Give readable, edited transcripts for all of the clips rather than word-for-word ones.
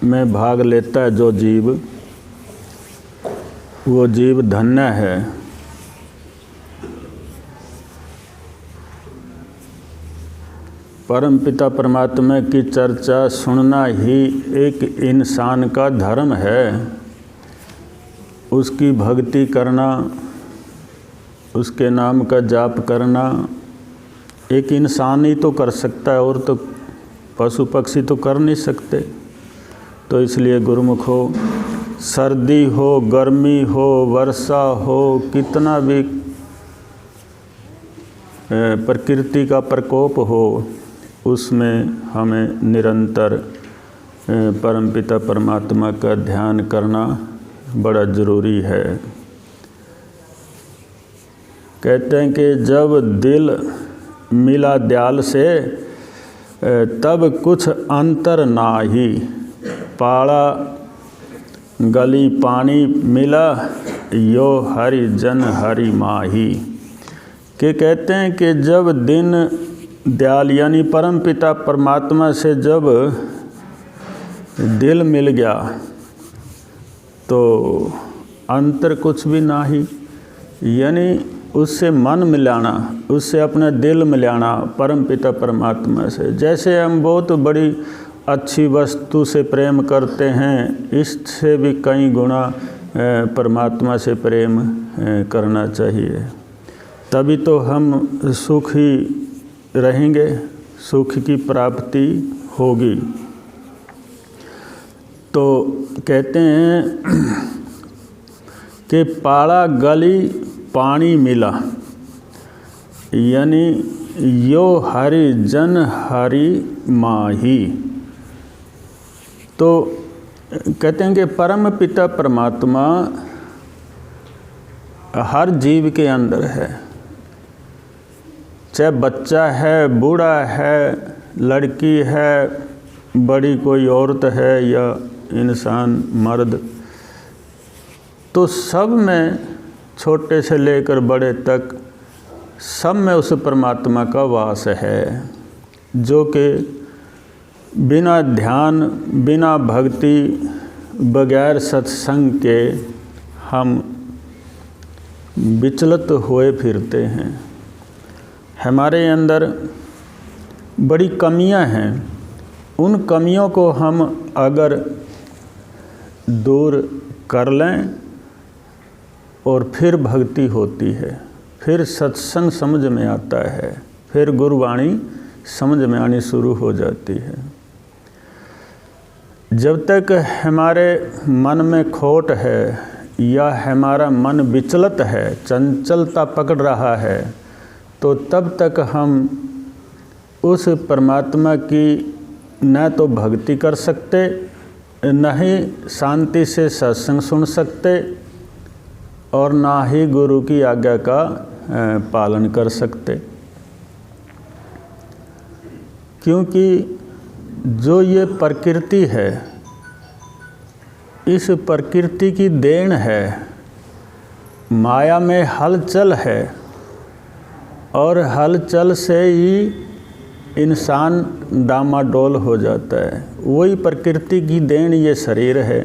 में भाग लेता है जो जीव, वो जीव धन्य है। परमपिता परमात्मा की चर्चा सुनना ही एक इंसान का धर्म है। उसकी भक्ति करना, उसके नाम का जाप करना एक इंसान ही तो कर सकता है, और तो पशु पक्षी तो कर नहीं सकते। तो इसलिए गुरुमुखो, सर्दी हो, गर्मी हो, वर्षा हो, कितना भी प्रकृति का प्रकोप हो, उसमें हमें निरंतर परमपिता परमात्मा का ध्यान करना बड़ा ज़रूरी है। कहते हैं कि जब दिल मिला दयाल से तब कुछ अंतर नाही, पाड़ा गली पानी मिला यो हरि जन हरि माही। कि कहते हैं कि जब दिन दयाल यानी परमपिता परमात्मा से जब दिल मिल गया तो अंतर कुछ भी नाही, यानी उससे मन मिलाना, उससे अपना दिल मिलाना परमपिता परमात्मा से। जैसे हम बहुत बड़ी अच्छी वस्तु से प्रेम करते हैं, इससे भी कई गुना परमात्मा से प्रेम करना चाहिए, तभी तो हम सुखी रहेंगे, सुख की प्राप्ति होगी। तो कहते हैं कि पाड़ा गली पानी मिला, यानी यो हरि जन हरि माही। तो कहते हैं कि परम पिता परमात्मा हर जीव के अंदर है, चाहे बच्चा है, बूढ़ा है, लड़की है, बड़ी कोई औरत है या इंसान मर्द, तो सब में, छोटे से लेकर बड़े तक, सब में उस परमात्मा का वास है, जो कि बिना ध्यान, बिना भक्ति, बगैर सत्संग के हम विचलित हुए फिरते हैं। हमारे अंदर बड़ी कमियां हैं, उन कमियों को हम अगर दूर कर लें और फिर भक्ति होती है, फिर सत्संग समझ में आता है, फिर गुरुवाणी समझ में आनी शुरू हो जाती है। जब तक हमारे मन में खोट है या हमारा मन विचलित है, चंचलता पकड़ रहा है, तो तब तक हम उस परमात्मा की न तो भक्ति कर सकते, न ही शांति से सत्संग सुन सकते, और ना ही गुरु की आज्ञा का पालन कर सकते। क्योंकि जो ये प्रकृति है, इस प्रकृति की देन है, माया में हलचल है, और हलचल से ही इंसान डामाडोल हो जाता है। वही प्रकृति की देन ये शरीर है।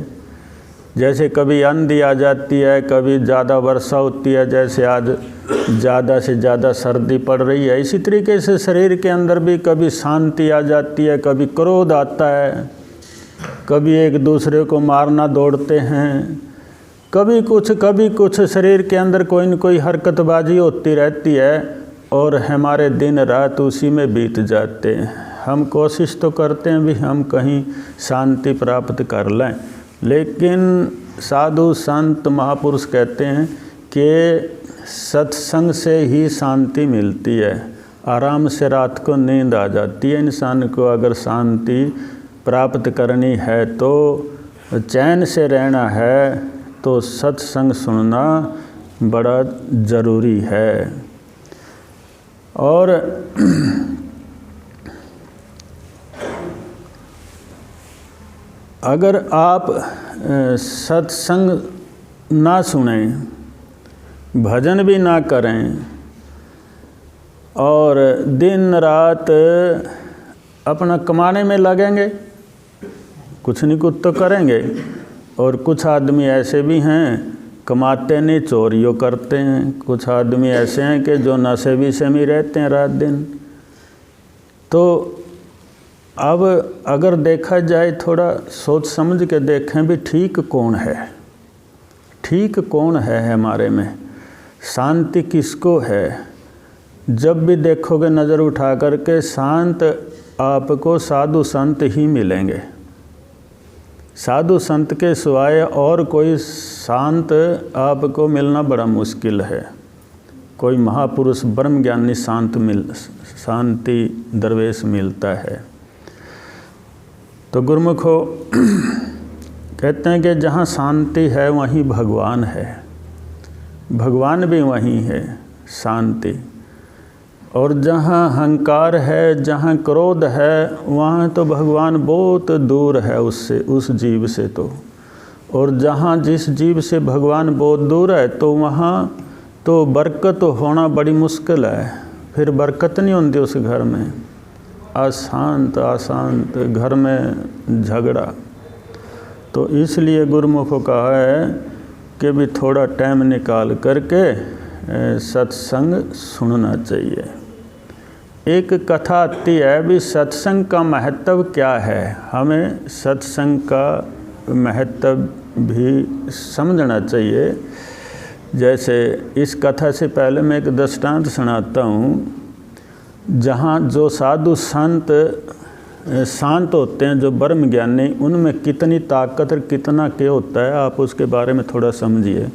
जैसे कभी आंधी आ जाती है, कभी ज़्यादा वर्षा होती है, जैसे आज ज़्यादा से ज़्यादा सर्दी पड़ रही है, इसी तरीके से शरीर के अंदर भी कभी शांति आ जाती है, कभी क्रोध आता है, कभी एक दूसरे को मारना दौड़ते हैं, कभी कुछ शरीर के अंदर कोई न कोई हरकतबाजी होती रहती है, और हमारे दिन रात उसी में बीत जाते हैं। हम कोशिश तो करते हैं भी हम कहीं शांति प्राप्त कर लें, लेकिन साधु संत महापुरुष कहते हैं कि सत्संग से ही शांति मिलती है। आराम से रात को नींद आ जाती है। इंसान को अगर शांति प्राप्त करनी है, तो चैन से रहना है, तो सत्संग सुनना बड़ा ज़रूरी है। और अगर आप सत्संग ना सुनें, भजन भी ना करें, और दिन रात अपना कमाने में लगेंगे, कुछ नहीं कुछ तो करेंगे। और कुछ आदमी ऐसे भी हैं कमाते नहीं, चोरियों करते हैं। कुछ आदमी ऐसे हैं कि जो नशे विषय में रहते हैं रात दिन। तो अब अगर देखा जाए, थोड़ा सोच समझ के देखें भी ठीक कौन है, ठीक कौन है हमारे में, शांति किसको है। जब भी देखोगे नज़र उठा करके, शांत आपको साधु संत ही मिलेंगे। साधु संत के सिवाय और कोई शांत आपको मिलना बड़ा मुश्किल है। कोई महापुरुष ब्रह्म ज्ञानी शांति दरवेश मिलता है। तो गुरुमुखो कहते हैं कि जहाँ शांति है वहीं भगवान है, भगवान भी वहीं है शांति। और जहाँ अहंकार है, जहाँ क्रोध है, वहाँ तो भगवान बहुत दूर है उससे, उस जीव से तो। और जहाँ जिस जीव से भगवान बहुत दूर है, तो वहाँ तो बरकत होना बड़ी मुश्किल है। फिर बरकत नहीं होती उस घर में, अशांत घर में झगड़ा। तो इसलिए गुरुमुखों कहा है कि भी थोड़ा टाइम निकाल करके सत्संग सुनना चाहिए। एक कथा आती है भी सत्संग का महत्व क्या है, हमें सत्संग का महत्व भी समझना चाहिए। जैसे इस कथा से पहले मैं एक दृष्टांत सुनाता हूँ। जहाँ जो साधु संत शांत होते हैं, जो ब्रह्म ज्ञानी, उनमें कितनी ताकत और कितना क्या होता है, आप उसके बारे में थोड़ा समझिए।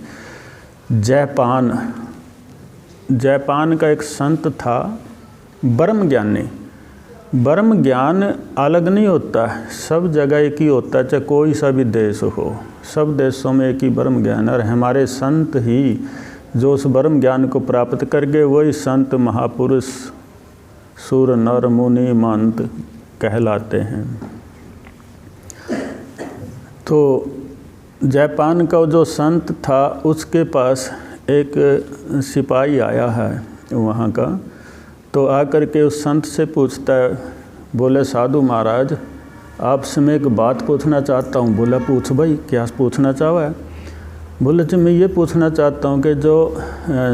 जापान का एक संत था, ब्रह्म ज्ञानी। ब्रह्म ज्ञान अलग नहीं होता, सब जगह एक ही होता है, चाहे कोई सा भी देश हो, सब देशों में एक ही ब्रह्म ज्ञान है। और हमारे संत ही जो उस ब्रह्म ज्ञान को प्राप्त कर गए, वही संत महापुरुष सुर नर मुनि मंत कहलाते हैं। तो जापान का जो संत था, उसके पास एक सिपाही आया है वहाँ का। तो आकर के उस संत से पूछता है, बोले साधु महाराज, आपसे मैं एक बात पूछना चाहता हूँ। बोला पूछ भाई, क्या पूछना चाहा है? बोले जी मैं ये पूछना चाहता हूँ कि जो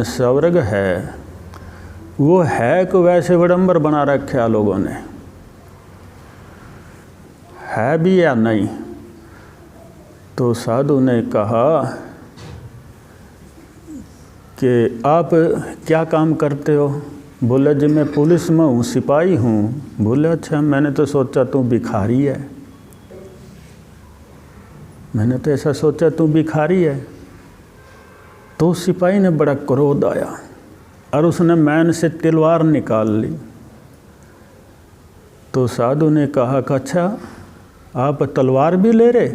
स्वर्ग है वो है कि वैसे विडंबर बना रखा लोगों ने, है भी या नहीं? तो साधु ने कहा कि आप क्या काम करते हो? बोला जी मैं पुलिस में हूँ, सिपाही हूँ। बोले अच्छा, मैंने तो सोचा तू भिखारी है, मैंने तो ऐसा सोचा तू भिखारी है। तो सिपाही ने बड़ा क्रोध आया और उसने मैन से तलवार निकाल ली। तो साधु ने कहा कि अच्छा आप तलवार भी ले रहे,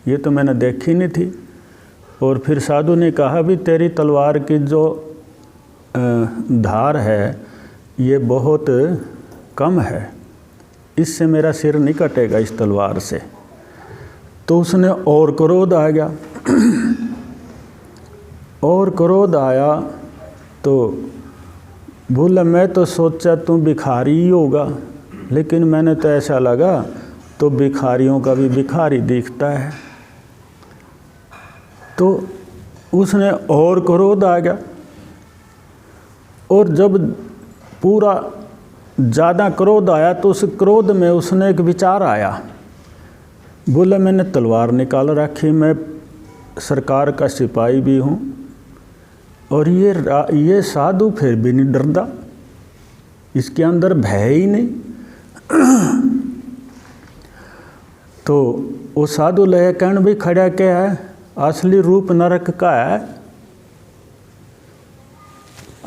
ये तो मैंने देखी नहीं थी। और फिर साधु ने कहा भी तेरी तलवार की जो धार है ये बहुत कम है, इससे मेरा सिर नहीं कटेगा इस तलवार से। तो उसने और क्रोध आ गया और क्रोध आया तो बोला मैं तो सोचा तू भिखारी ही होगा, लेकिन मैंने तो ऐसा लगा तो भिखारियों का भी भिखारी दिखता है। तो उसने और क्रोध आ गया। और जब पूरा ज़्यादा क्रोध आया तो उस क्रोध में उसने एक विचार आया। बोला मैंने तलवार निकाल रखी, मैं सरकार का सिपाही भी हूँ और ये साधु फिर भी नहीं डरता, इसके अंदर भय ही नहीं। तो वो साधु लय कहन भी खड़ा क्या है, असली रूप नरक का है।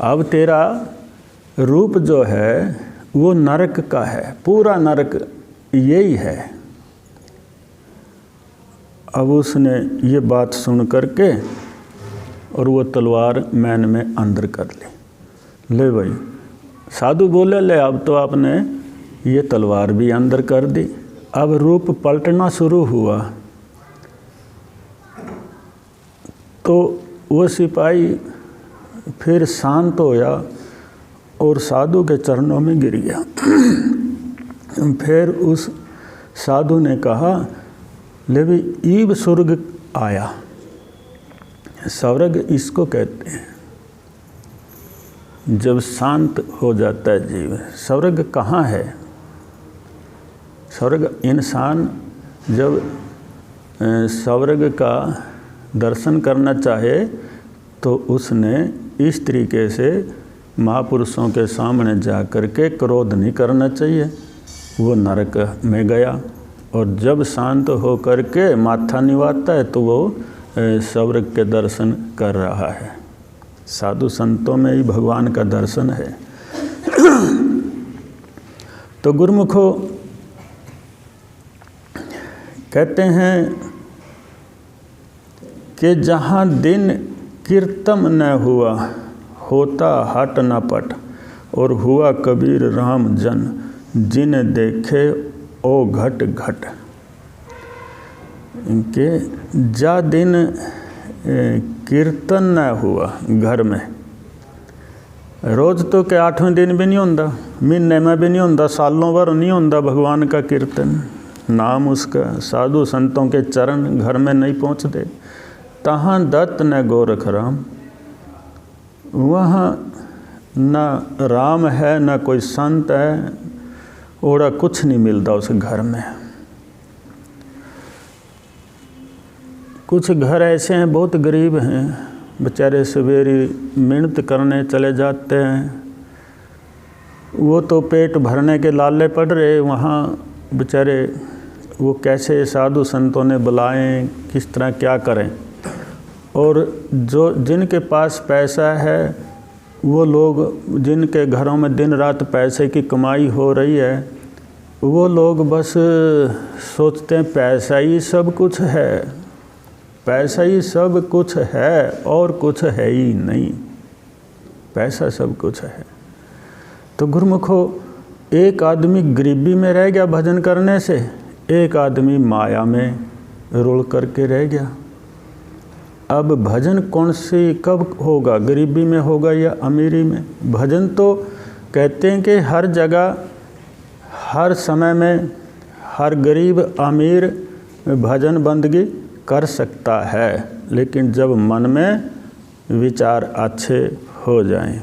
अब तेरा रूप जो है वो नरक का है, पूरा नरक यही है। अब उसने ये बात सुन करके और वो तलवार मैन में अंदर कर ली। ले भाई, साधु बोले ले अब तो आपने ये तलवार भी अंदर कर दी। अब रूप पलटना शुरू हुआ। तो वो सिपाही फिर शांत होया और साधु के चरणों में गिर गया। फिर उस साधु ने कहा ले भी ईब स्वर्ग आया। स्वर्ग इसको कहते हैं जब शांत हो जाता है जीव। स्वर्ग कहाँ है? स्वर्ग इंसान जब स्वर्ग का दर्शन करना चाहे तो उसने इस तरीके से महापुरुषों के सामने जा कर के क्रोध नहीं करना चाहिए, वो नरक में गया। और जब शांत हो कर के माथा निवाता है तो वो स्वर्ग के दर्शन कर रहा है। साधु संतों में ही भगवान का दर्शन है। तो गुरुमुखों कहते हैं कि जहाँ दिन कीर्तन न हुआ, होता हट न पट, और हुआ कबीर राम जन, जिन देखे ओ घट घट। इनके जा दिन कीर्तन न हुआ घर में, रोज़ तो के 8वें दिन भी नहीं होता, महीने में भी नहीं होता, सालों भर नहीं होता भगवान का कीर्तन, नाम उसका, साधु संतों के चरण घर में नहीं पहुँचते। तहाँ दत्त न गोरख राम, वहाँ न राम है न कोई संत है, ओड़ा कुछ नहीं मिलता उस घर में। कुछ घर ऐसे हैं बहुत गरीब हैं, बेचारे सवेरे मेहनत करने चले जाते हैं, वो तो पेट भरने के लाले पड़ रहे, वहाँ बेचारे वो कैसे साधु संतों ने बुलाएं, किस तरह क्या करें। और जो जिनके पास पैसा है वो लोग, जिनके घरों में दिन रात पैसे की कमाई हो रही है, वो लोग बस सोचते हैं पैसा ही सब कुछ है, पैसा ही सब कुछ है और कुछ है ही नहीं, पैसा सब कुछ है। तो गुरुमुखो एक आदमी गरीबी में रह गया भजन करने से, एक आदमी माया में रुल करके रह गया। अब भजन कौन सी कब होगा, गरीबी में होगा या अमीरी में? भजन तो कहते हैं कि हर जगह हर समय में हर गरीब अमीर भजन बंदगी कर सकता है, लेकिन जब मन में विचार अच्छे हो जाएं।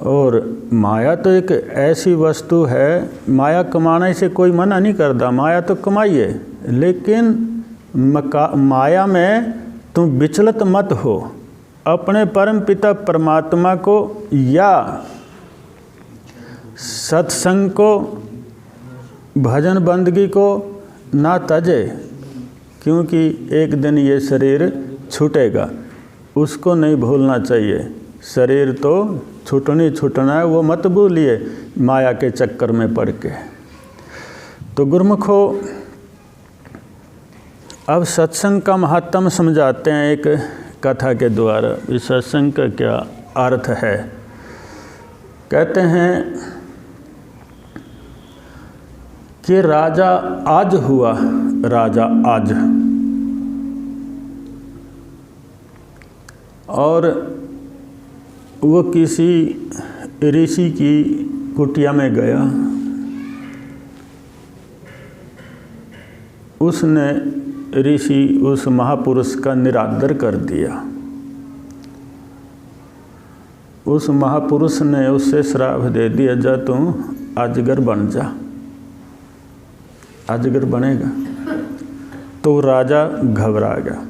और माया तो एक ऐसी वस्तु है, माया कमाने से कोई मना नहीं करता, माया तो कमाइए, लेकिन माया में तुम विचलित मत हो। अपने परम पिता परमात्मा को या सत्संग को, भजन बंदगी को ना तजे, क्योंकि एक दिन ये शरीर छूटेगा, उसको नहीं भूलना चाहिए। शरीर तो छूटना है, वो मत भूलिए माया के चक्कर में पड़ के। तो गुरुमुखो अब सत्संग का महत्व समझाते हैं एक कथा के द्वारा। इस सत्संग का क्या अर्थ है? कहते हैं कि राजा आज हुआ, राजा आज, और वो किसी ऋषि की कुटिया में गया। उसने ऋषि उस महापुरुष का निरादर कर दिया। उस महापुरुष ने उससे श्राप दे दिया, जा तू अजगर बन जा, अजगर बनेगा। तो राजा घबरा गया,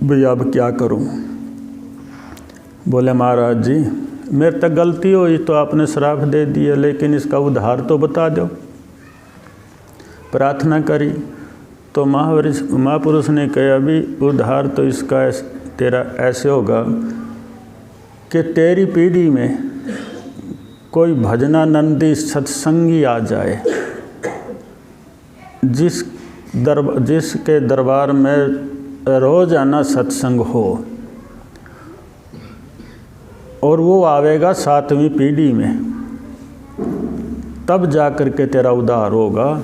भैया अब क्या करूं? बोले महाराज जी मेरे तक गलती हुई तो आपने श्राप दे दिया, लेकिन इसका उद्धार तो बता दो। प्रार्थना करी तो महापुरुष ने कहा, अभी उद्धार तो इसका तेरा ऐसे होगा कि तेरी पीढ़ी में कोई भजनानंदी सत्संगी आ जाए, जिसके दरबार में रोजाना सत्संग हो, और वो आवेगा 7वीं पीढ़ी में, तब जा कर के तेरा उद्धार होगा।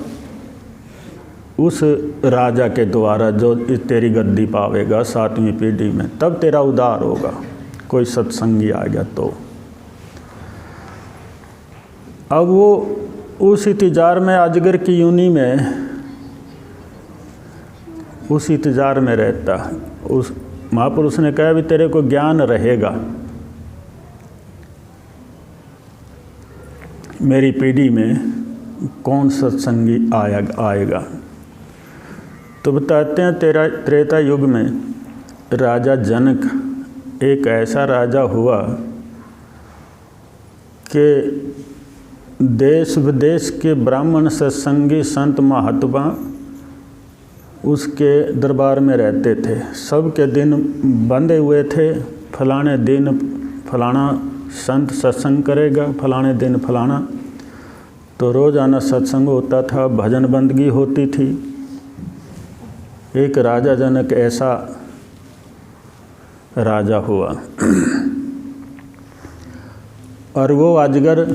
उस राजा के द्वारा जो तेरी गद्दी पावेगा 7वीं पीढ़ी में, तब तेरा उद्धार होगा। कोई सत्संगी आ गया तो। अब वो उस इंतजार में अजगर की यूनी में उस इंतज़ार में रहता। उस महापुरुष ने कहा भी तेरे को ज्ञान रहेगा, मेरी पीढ़ी में कौन सत्संगी आएगा। तो बताते हैं त्रेता युग में राजा जनक एक ऐसा राजा हुआ कि देश विदेश के ब्राह्मण सत्संगी संत महात्मा उसके दरबार में रहते थे। सबके दिन बंधे हुए थे, फलाने दिन फलाना संत सत्संग करेगा, फलाने दिन फलाना। तो रोज़ाना सत्संग होता था, भजन बंदगी होती थी। एक राजा जनक ऐसा राजा हुआ और वो अजगर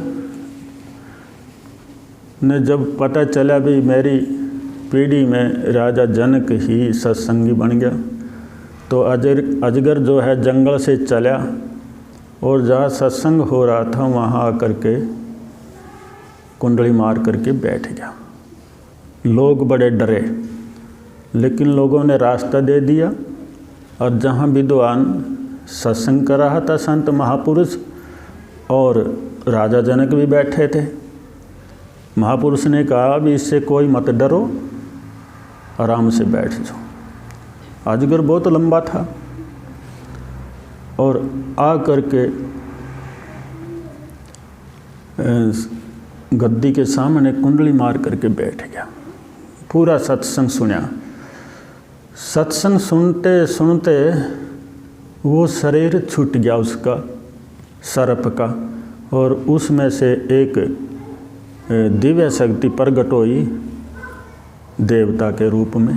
ने जब पता चला भी मेरी पीढ़ी में राजा जनक ही सत्संगी बन गया, तो अजगर जो है जंगल से चला और जहाँ सत्संग हो रहा था वहाँ आकर के कुंडली मार करके बैठ गया। लोग बड़े डरे, लेकिन लोगों ने रास्ता दे दिया और जहाँ विद्वान सत्संग कर रहा था संत महापुरुष और राजा जनक भी बैठे थे, महापुरुष ने कहा भी इससे कोई मत डरो, आराम से बैठ जाओ। अजगर बहुत लंबा था और आ करके गद्दी के सामने कुंडली मार करके बैठ गया। पूरा सत्संग सुना। सत्संग सुनते सुनते वो शरीर छूट गया उसका सर्प का, और उसमें से एक दिव्य शक्ति प्रकट हुई देवता के रूप में।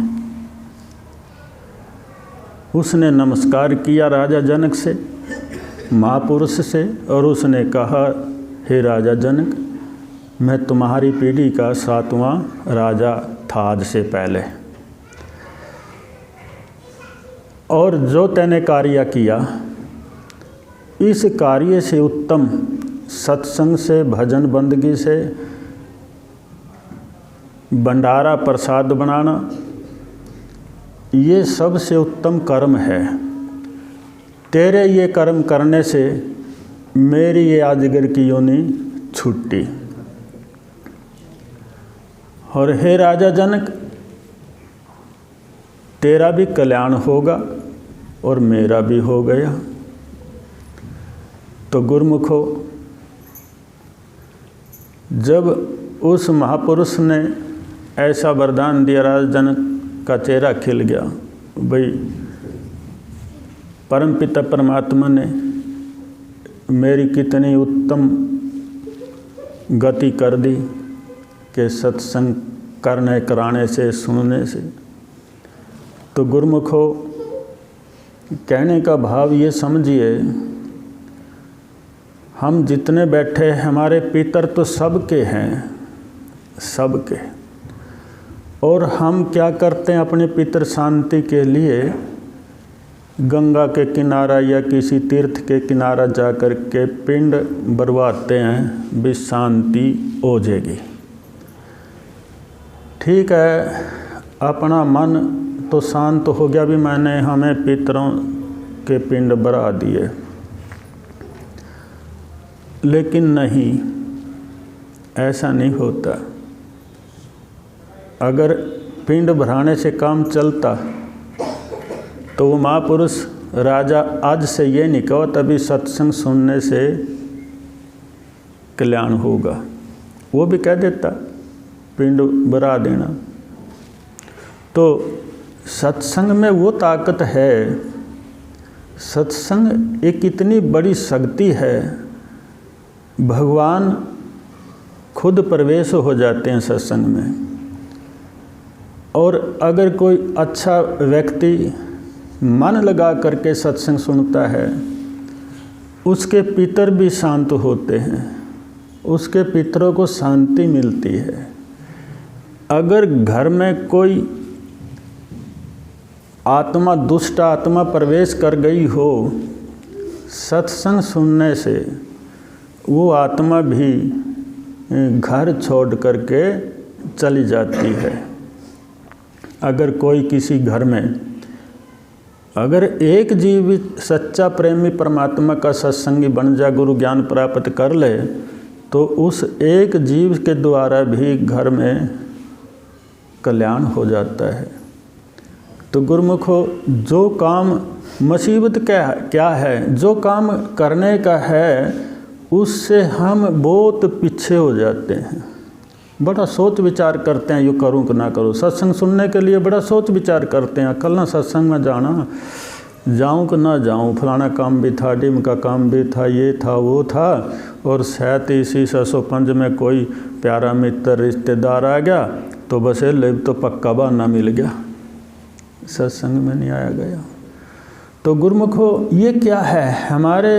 उसने नमस्कार किया राजा जनक से, महापुरुष से, और उसने कहा हे राजा जनक, मैं तुम्हारी पीढ़ी का 7वां राजा था आज से पहले, और जो तैने कार्य किया इस कार्य से उत्तम सत्संग से, भजन बंदगी से, भंडारा प्रसाद बनाना, ये सबसे उत्तम कर्म है। तेरे ये कर्म करने से मेरी ये अजगर की योनि छूटी। और हे राजा जनक, तेरा भी कल्याण होगा और मेरा भी हो गया। तो गुरुमुखो, जब उस महापुरुष ने ऐसा वरदान दिया, राजा जनक का चेहरा खिल गया। भाई परमपिता परमात्मा ने मेरी कितनी उत्तम गति कर दी कि सत्संग करने कराने से, सुनने से। तो गुरुमुखो, कहने का भाव ये समझिए, हम जितने बैठे हमारे पितर तो सबके हैं, सबके, और हम क्या करते हैं अपने पितर शांति के लिए गंगा के किनारा या किसी तीर्थ के किनारा जा कर के पिंड बरवाते हैं, भी शांति हो जाएगी। ठीक है, अपना मन तो शांत हो गया भी मैंने हमें पितरों के पिंड बरा दिए, लेकिन नहीं, ऐसा नहीं होता। अगर पिंड भराने से काम चलता तो वो महापुरुष राजा आज से ये नहीं कहो तभी सत्संग सुनने से कल्याण होगा, वो भी कह देता पिंड भरा देना। तो सत्संग में वो ताकत है, सत्संग एक इतनी बड़ी शक्ति है, भगवान खुद प्रवेश हो जाते हैं सत्संग में। और अगर कोई अच्छा व्यक्ति मन लगा करके सत्संग सुनता है, उसके पितर भी शांत होते हैं, उसके पितरों को शांति मिलती है। अगर घर में कोई आत्मा, दुष्ट आत्मा प्रवेश कर गई हो, सत्संग सुनने से वो आत्मा भी घर छोड़ करके चली जाती है। अगर कोई किसी घर में अगर एक जीव सच्चा प्रेमी परमात्मा का सत्संगी बन जा, गुरु ज्ञान प्राप्त कर ले, तो उस एक जीव के द्वारा भी घर में कल्याण हो जाता है। तो गुरुमुखो, जो काम मुसीबत क्या है, जो काम करने का है उससे हम बहुत पीछे हो जाते हैं। बड़ा सोच विचार करते हैं, यूँ करूँ कि ना करूँ। सत्संग सुनने के लिए बड़ा सोच विचार करते हैं, कल ना सत्संग में जाना, जाऊँ कि ना जाऊँ, फलाना काम भी था, डिम का काम भी था, ये था वो था, और शायद इसी 605 में कोई प्यारा मित्र रिश्तेदार आ गया तो बस ले तो पक्का बहाना मिल गया, सत्संग में नहीं आया गया। तो गुरुमुखो, ये क्या है? हमारे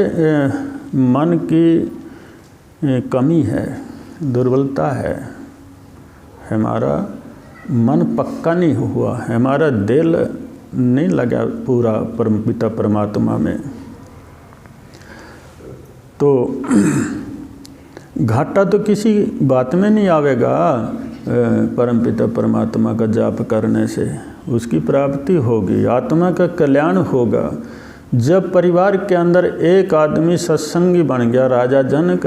मन की कमी है, दुर्बलता है, हमारा मन पक्का नहीं हुआ, हमारा दिल नहीं लगा पूरा परमपिता परमात्मा में। तो घाटा तो किसी बात में नहीं आवेगा, परमपिता परमात्मा का जाप करने से उसकी प्राप्ति होगी, आत्मा का कल्याण होगा। जब परिवार के अंदर एक आदमी सत्संगी बन गया, राजा जनक,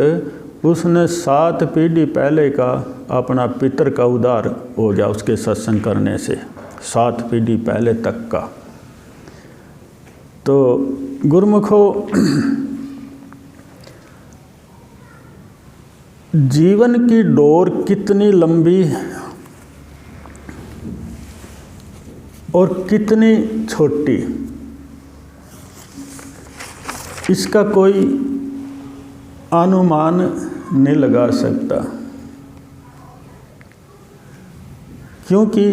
उसने 7 पीढ़ी पहले का अपना पितर का उद्धार हो गया उसके सत्संग करने से, 7 पीढ़ी पहले तक का। तो गुरुमुखो, जीवन की डोर कितनी लंबी और कितनी छोटी, इसका कोई अनुमान नहीं लगा सकता, क्योंकि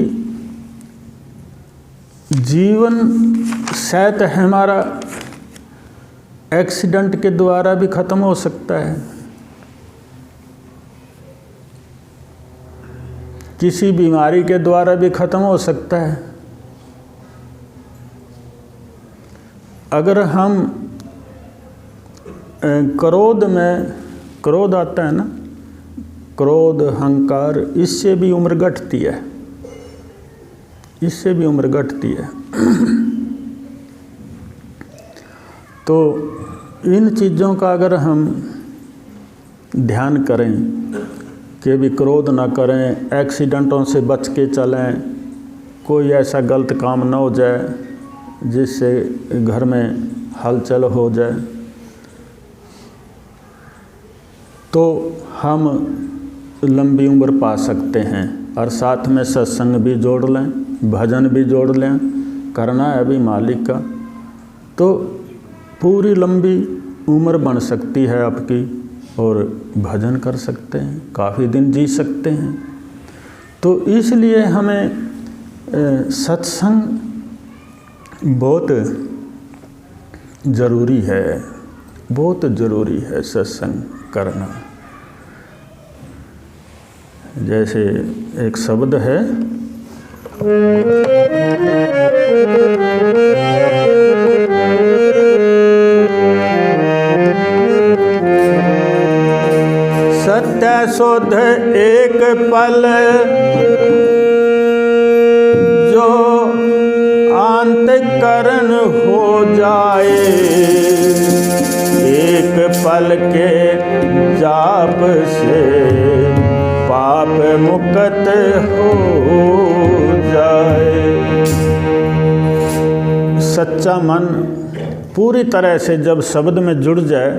जीवन शायद हमारा एक्सीडेंट के द्वारा भी ख़त्म हो सकता है, किसी बीमारी के द्वारा भी ख़त्म हो सकता है। अगर हम क्रोध आता है ना, क्रोध, अहंकार, इससे भी उम्र घटती है, इससे भी उम्र घटती है। तो इन चीज़ों का अगर हम ध्यान करें कि भी क्रोध ना करें, एक्सीडेंटों से बच के चलें, कोई ऐसा गलत काम ना हो जाए जिससे घर में हलचल हो जाए, तो हम लंबी उम्र पा सकते हैं। और साथ में सत्संग भी जोड़ लें, भजन भी जोड़ लें, करना है अभी मालिक का, तो पूरी लंबी उम्र बन सकती है आपकी, और भजन कर सकते हैं, काफ़ी दिन जी सकते हैं। तो इसलिए हमें सत्संग बहुत ज़रूरी है, बहुत ज़रूरी है सत्संग करना। जैसे एक शब्द है, सत्य शुद्ध एक पल जो अंतःकरण हो जाए, एक पल के जाप से पाप मुक्त हो जाए। सच्चा मन पूरी तरह से जब शब्द में जुड़ जाए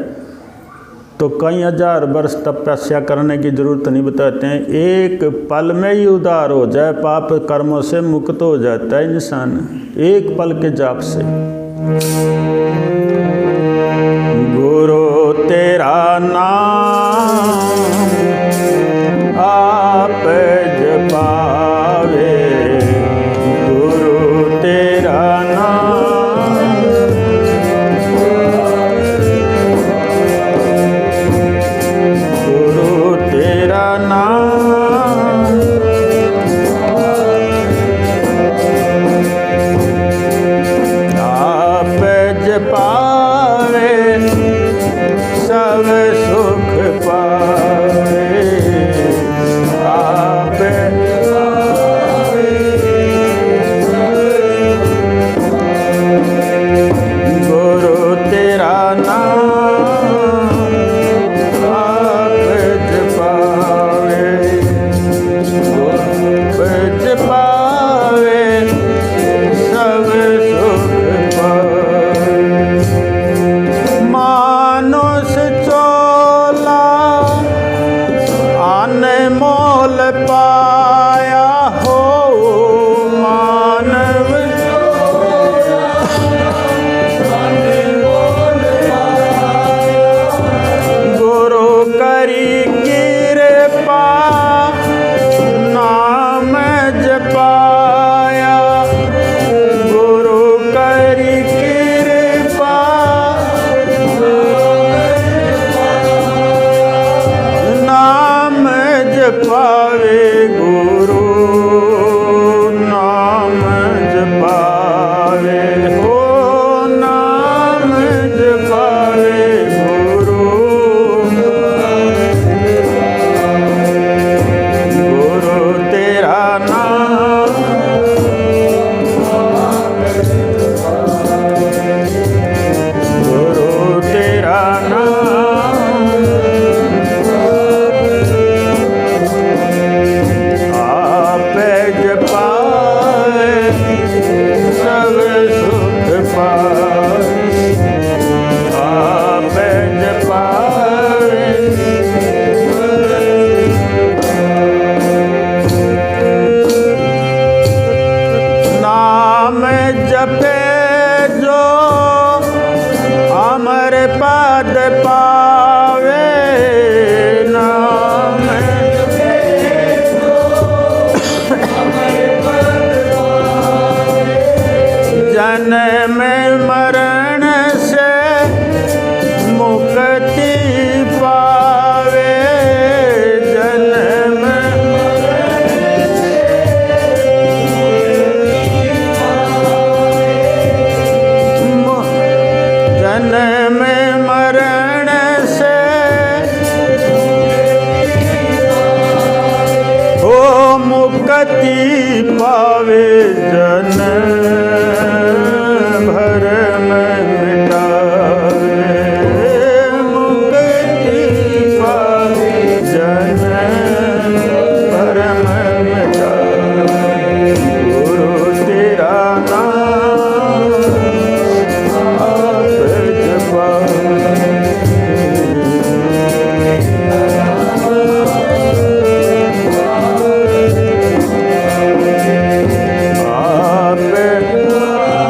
तो कई हजार वर्ष तपस्या करने की जरूरत नहीं बताते हैं, एक पल में ही उद्धार हो जाए, पाप कर्मों से मुक्त हो जाता है इंसान एक पल के जाप से। गुरु तेरा नाम आप जपावे, गुरु तेरा नाम, गुरु तेरा नाम, आप जपावे सब सुख पावे, आप पावे नाम जन्म मरण से मुक्ति पावे जन्म जन्म मरण से ओ मुक्ति पावे जन्म भरम मिटावे मुक्ति पावे जन्म भरम मिटावे गुरु तेरा नाम आप जपावे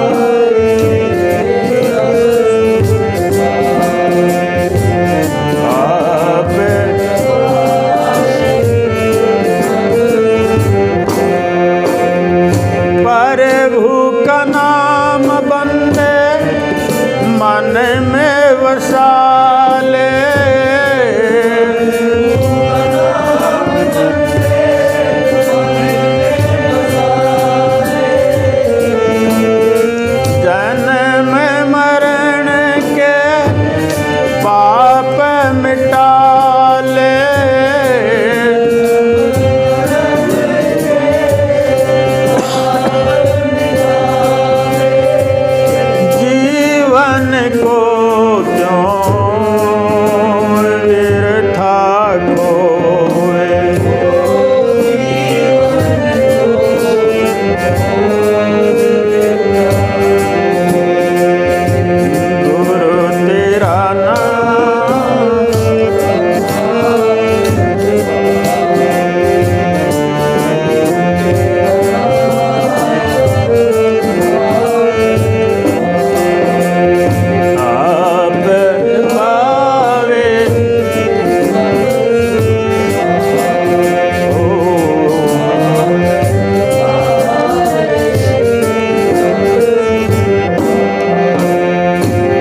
प्रभु का नाम बंदे मन में वसाले जन्म मरण के पाप मिटाले जीवन को क्यों व्यर्था खोए गुरु तेरा नाम आप पावे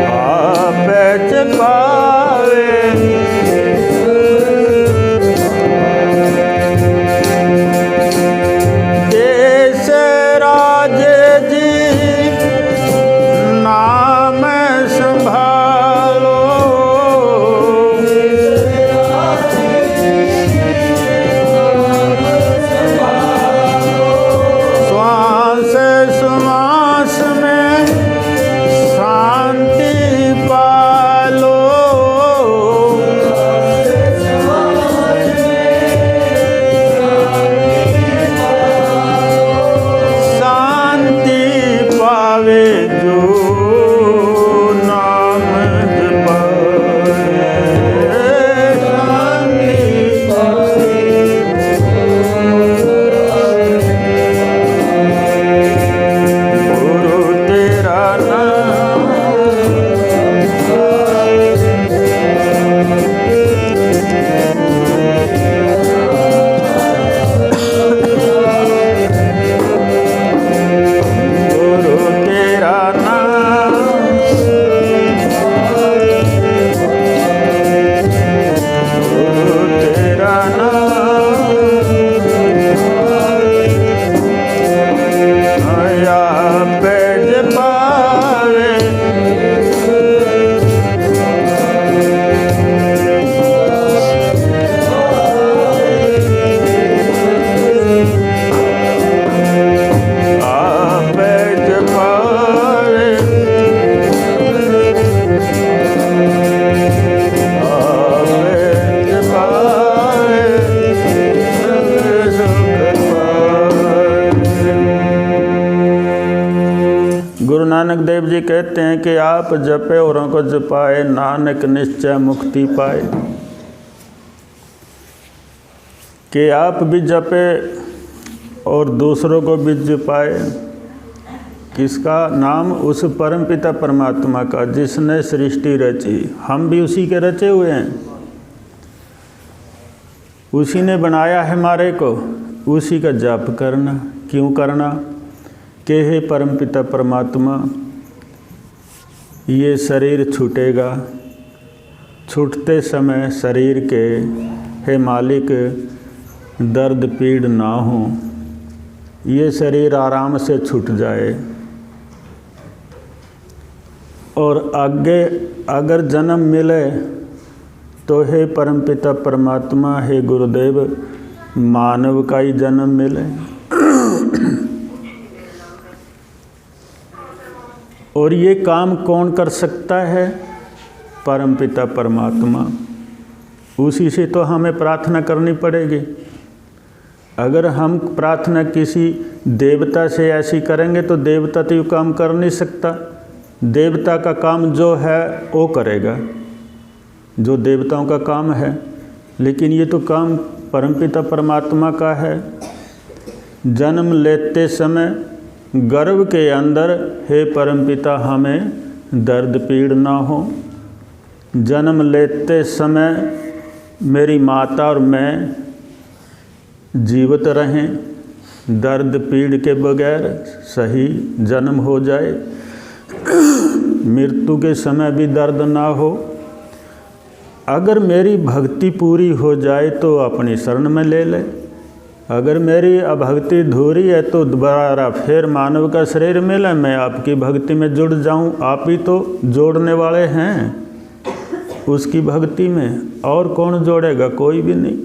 आप पावे देश राज जी नाम संभालो श्वास श्वास में शांति पालो शांति पावे जो नाम जपावे शांति गुरु तेरा नाम गुरु तेरा नाम गुरु तेरा नाम आया पेज पावे आप जपावे आप जपावे सब सुख पावे। गुरु नानक देव जी कहते हैं कि आप जपे औरों को जपाए नानक निश्चय मुक्ति पाए कि आप भी जपे और दूसरों को भी जपाए किसका नाम? उस परमपिता परमात्मा का जिसने सृष्टि रची। हम भी उसी के रचे हुए हैं, उसी ने बनाया है हमारे को। उसी का जाप करना। क्यों करना? कि हे परमपिता परमात्मा, ये शरीर छूटेगा, छूटते समय शरीर के हे मालिक दर्द पीड़ ना हो, ये शरीर आराम से छूट जाए। और आगे अगर जन्म मिले तो हे परमपिता परमात्मा, हे गुरुदेव, मानव का ही जन्म मिले। और ये काम कौन कर सकता है? परमपिता परमात्मा। उसी से तो हमें प्रार्थना करनी पड़ेगी। अगर हम प्रार्थना किसी देवता से ऐसी करेंगे तो देवता तो ये काम कर नहीं सकता। देवता का काम जो है वो करेगा, जो देवताओं का काम है। लेकिन ये तो काम परमपिता परमात्मा का है। जन्म लेते समय गर्भ के अंदर हे परमपिता हमें दर्द पीड़ ना हो। जन्म लेते समय मेरी माता और मैं जीवित रहें, दर्द पीड़ के बगैर सही जन्म हो जाए। मृत्यु के समय भी दर्द ना हो। अगर मेरी भक्ति पूरी हो जाए तो अपनी शरण में ले ले। अगर मेरी अभक्ति धूरी है तो दोबारा फिर मानव का शरीर मिले, मैं आपकी भक्ति में जुड़ जाऊं। आप ही तो जोड़ने वाले हैं उसकी भक्ति में, और कौन जोड़ेगा? कोई भी नहीं।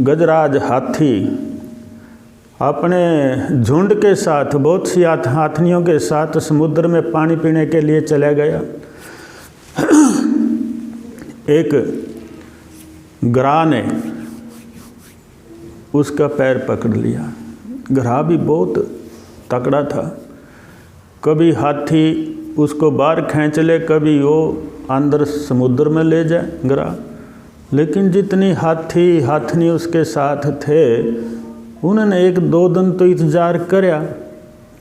गजराज हाथी अपने झुंड के साथ, बहुत सी हाथियों के साथ समुद्र में पानी पीने के लिए चला गया। एक ग्राह ने उसका पैर पकड़ लिया। ग्राह भी बहुत तकड़ा था। कभी हाथी उसको बाहर खींच ले, कभी वो अंदर समुद्र में ले जाए ग्राह। लेकिन जितनी हाथनी उसके साथ थे, उन्होंने 1-2 दिन तो इंतजार किया,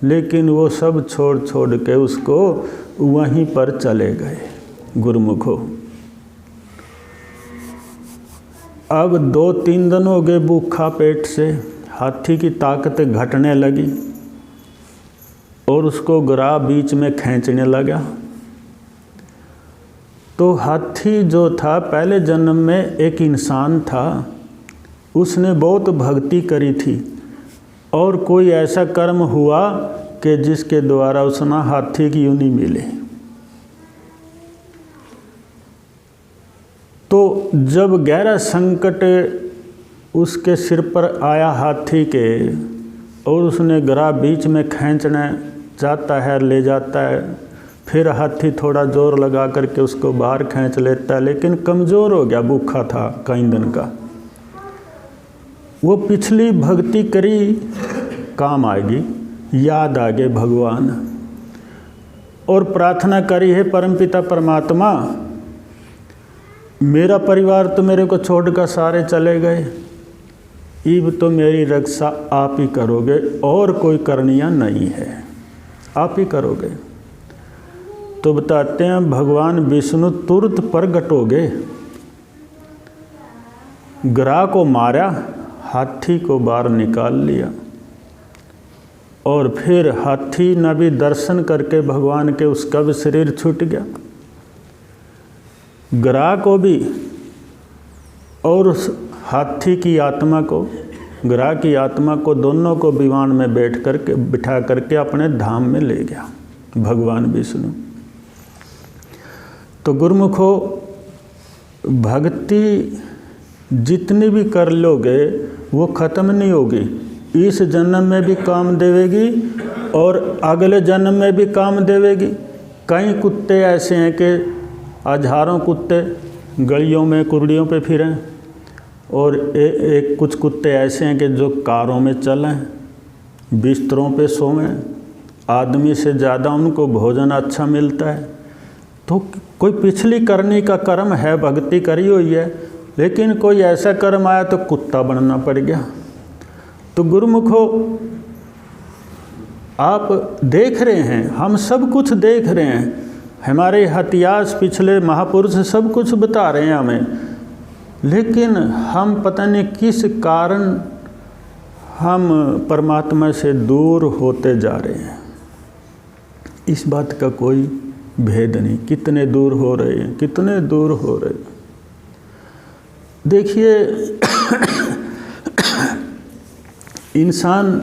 लेकिन वो सब छोड़ के उसको वहीं पर चले गए गुरुमुखो। अब 2-3 दिन हो गए भूखा पेट से, हाथी की ताकत घटने लगी और उसको ग्राह बीच में खींचने लगा। तो हाथी जो था पहले जन्म में एक इंसान था, उसने बहुत भक्ति करी थी और कोई ऐसा कर्म हुआ कि जिसके द्वारा उसने हाथी की यूनि मिले। तो जब गहरा संकट उसके सिर पर आया हाथी के, और उसने ग्राह बीच में खींचने जाता है, ले जाता है, फिर हाथी थोड़ा जोर लगा करके उसको बाहर खींच लेता है, लेकिन कमज़ोर हो गया, भूखा था कई दिन का। वो पिछली भक्ति करी काम आएगी, याद आ गए भगवान, और प्रार्थना करी है परमपिता परमात्मा, मेरा परिवार तो मेरे को छोड़कर सारे चले गए, अब तो मेरी रक्षा आप ही करोगे, और कोई करनिया नहीं है, आप ही करोगे। तो बताते हैं भगवान विष्णु तुरंत प्रकट हो गए, ग्राह को मारा, हाथी को बाहर निकाल लिया, और फिर हाथी ने भी दर्शन करके भगवान के उसका भी शरीर छूट गया। ग्राह को भी और उस हाथी की आत्मा को, ग्राह की आत्मा को, दोनों को विमान में बिठा करके अपने धाम में ले गया भगवान विष्णु। तो गुरुमुखो, भक्ति जितनी भी कर लोगे वो ख़त्म नहीं होगी। इस जन्म में भी काम देवेगी और अगले जन्म में भी काम देवेगी। कई कुत्ते ऐसे हैं कि हजारों कुत्ते गलियों में कुर्डियों पे फिरें, और एक कुछ कुत्ते ऐसे हैं कि जो कारों में चलें, बिस्तरों पे सोएं, आदमी से ज़्यादा उनको भोजन अच्छा मिलता है। तो कोई पिछली करने का कर्म है, भक्ति करी हुई है, लेकिन कोई ऐसा कर्म आया तो कुत्ता बनना पड़ गया। तो गुरुमुखो, आप देख रहे हैं, हम सब कुछ देख रहे हैं, हमारे इतिहास पिछले महापुरुष सब कुछ बता रहे हैं हमें, लेकिन हम पता नहीं किस कारण हम परमात्मा से दूर होते जा रहे हैं। इस बात का कोई भेद नहीं, कितने दूर हो रहे हैं, कितने दूर हो रहे हैं। देखिए इंसान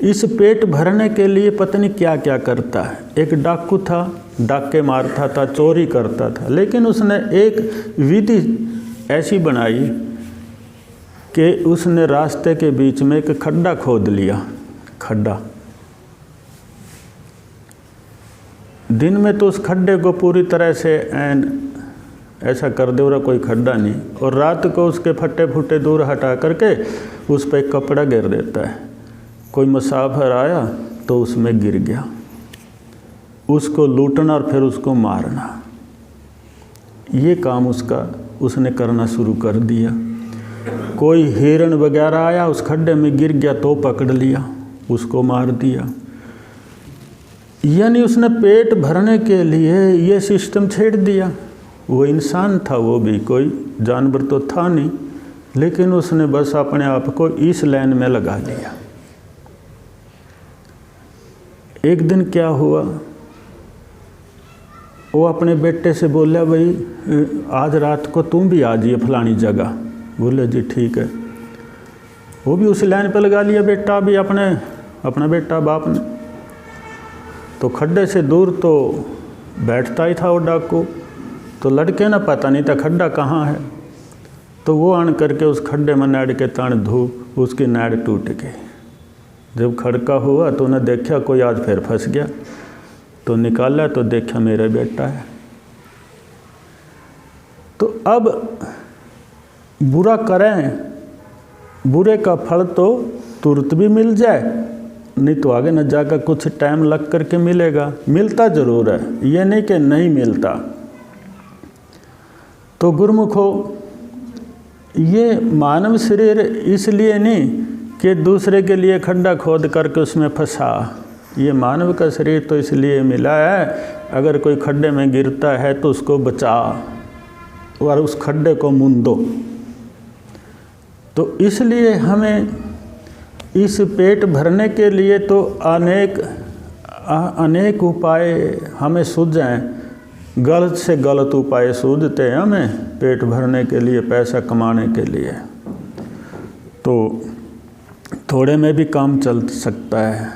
इस पेट भरने के लिए पता नहीं क्या क्या करता है। एक डाकू था, डाके मारता था, चोरी करता था, लेकिन उसने एक विधि ऐसी बनाई कि उसने रास्ते के बीच में एक खड्डा खोद लिया। खड्डा, दिन में तो उस खड्डे को पूरी तरह से ऐसा कर दे रहा, कोई खड्डा नहीं, और रात को उसके फट्टे फुट्टे दूर हटा करके उस पर एक कपड़ा गिर देता है। कोई मुसाफिर आया तो उसमें गिर गया, उसको लूटना और फिर उसको मारना, ये काम उसने करना शुरू कर दिया। कोई हिरण वगैरह आया, उस खड्डे में गिर गया तो पकड़ लिया, उसको मार दिया। यानी उसने पेट भरने के लिए ये सिस्टम छेड़ दिया। वो इंसान था, वो भी कोई जानवर तो था नहीं, लेकिन उसने बस अपने आप को इस लाइन में लगा लिया। एक दिन क्या हुआ, वो अपने बेटे से बोला, भाई आज रात को तुम भी आ जाइए फलानी जगह। बोले जी ठीक है। वो भी उस लाइन पे लगा लिया बेटा भी, अपना बेटा बाप ने। तो खड्डे से दूर तो बैठता ही था वो डाकू, तो लड़के ना पता नहीं था खड्डा कहाँ है, तो वो आन करके उस खड्डे में नाड़ के तान धूप, उसकी नाड़ टूट गई। जब खड़का हुआ तो उन्हें देखा कोई आज फिर फंस गया, तो निकाला तो देखा मेरा बेटा है। तो अब बुरा करें, बुरे का फल तो तुरंत भी मिल जाए, नहीं तो आगे न जाकर कुछ टाइम लग करके मिलेगा। मिलता ज़रूर है, ये नहीं कि नहीं मिलता। तो गुरुमुखो, ये मानव शरीर इसलिए नहीं कि दूसरे के लिए खड्डा खोद करके उसमें फंसा। ये मानव का शरीर तो इसलिए मिला है, अगर कोई खड्डे में गिरता है तो उसको बचा और उस खड्डे को मुंदो। तो इसलिए हमें इस पेट भरने के लिए तो अनेक उपाय हमें सूझें, गलत से गलत उपाय सूझते हैं हमें पेट भरने के लिए, पैसा कमाने के लिए। तो थोड़े में भी काम चल सकता है,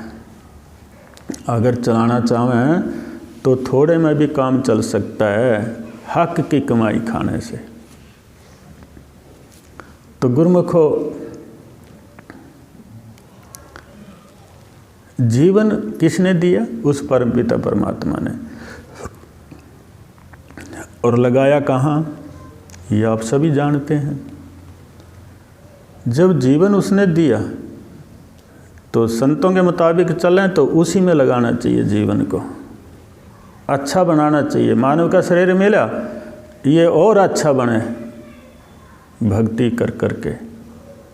अगर चलाना चाहें तो थोड़े में भी काम चल सकता है, हक की कमाई खाने से। तो गुरुमुखो, जीवन किसने दिया? उस परमपिता परमात्मा ने। और लगाया कहाँ? ये आप सभी जानते हैं। जब जीवन उसने दिया तो संतों के मुताबिक चलें तो उसी में लगाना चाहिए जीवन को, अच्छा बनाना चाहिए। मानव का शरीर मिला, ये और अच्छा बने भक्ति कर करके,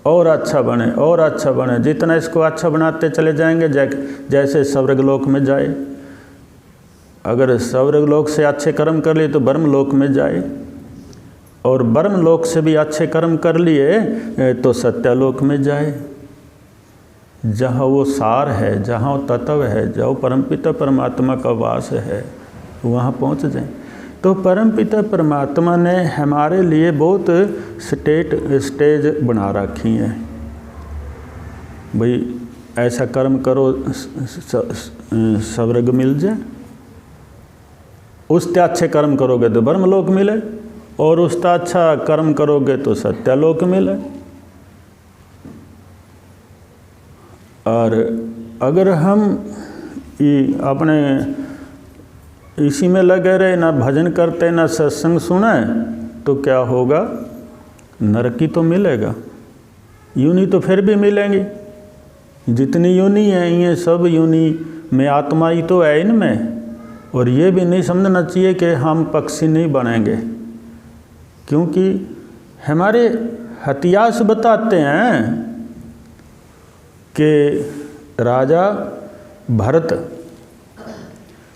और अच्छा बने और अच्छा बने। जितना इसको अच्छा बनाते चले जाएंगे, जैसे स्वर्गलोक में जाए। अगर स्वर्गलोक से अच्छे कर्म कर लिए तो ब्रह्मलोक में जाए, और ब्रह्मलोक से भी अच्छे कर्म कर लिए तो सत्यलोक में जाए, जहाँ वो सार है, जहाँ वो तत्व है, जहाँ परमपिता परमात्मा का वास है, वहाँ पहुँच जाए। तो परमपिता परमात्मा ने हमारे लिए बहुत स्टेज बना रखी हैं। भाई ऐसा कर्म करो स्वर्ग मिल जाए, उससे अच्छे कर्म करोगे तो ब्रह्मलोक मिले, और उसका अच्छा कर्म करोगे तो सत्यलोक मिले। और अगर हम अपने इसी में लगे रहे, ना भजन करते ना सत्संग सुने, तो क्या होगा? नरकी तो मिलेगा। यूनी तो फिर भी मिलेंगी, जितनी यूनी है ये सब यूनी में आत्मा ही तो है इनमें। और ये भी नहीं समझना चाहिए कि हम पक्षी नहीं बनेंगे, क्योंकि हमारे इतिहास बताते हैं कि राजा भरत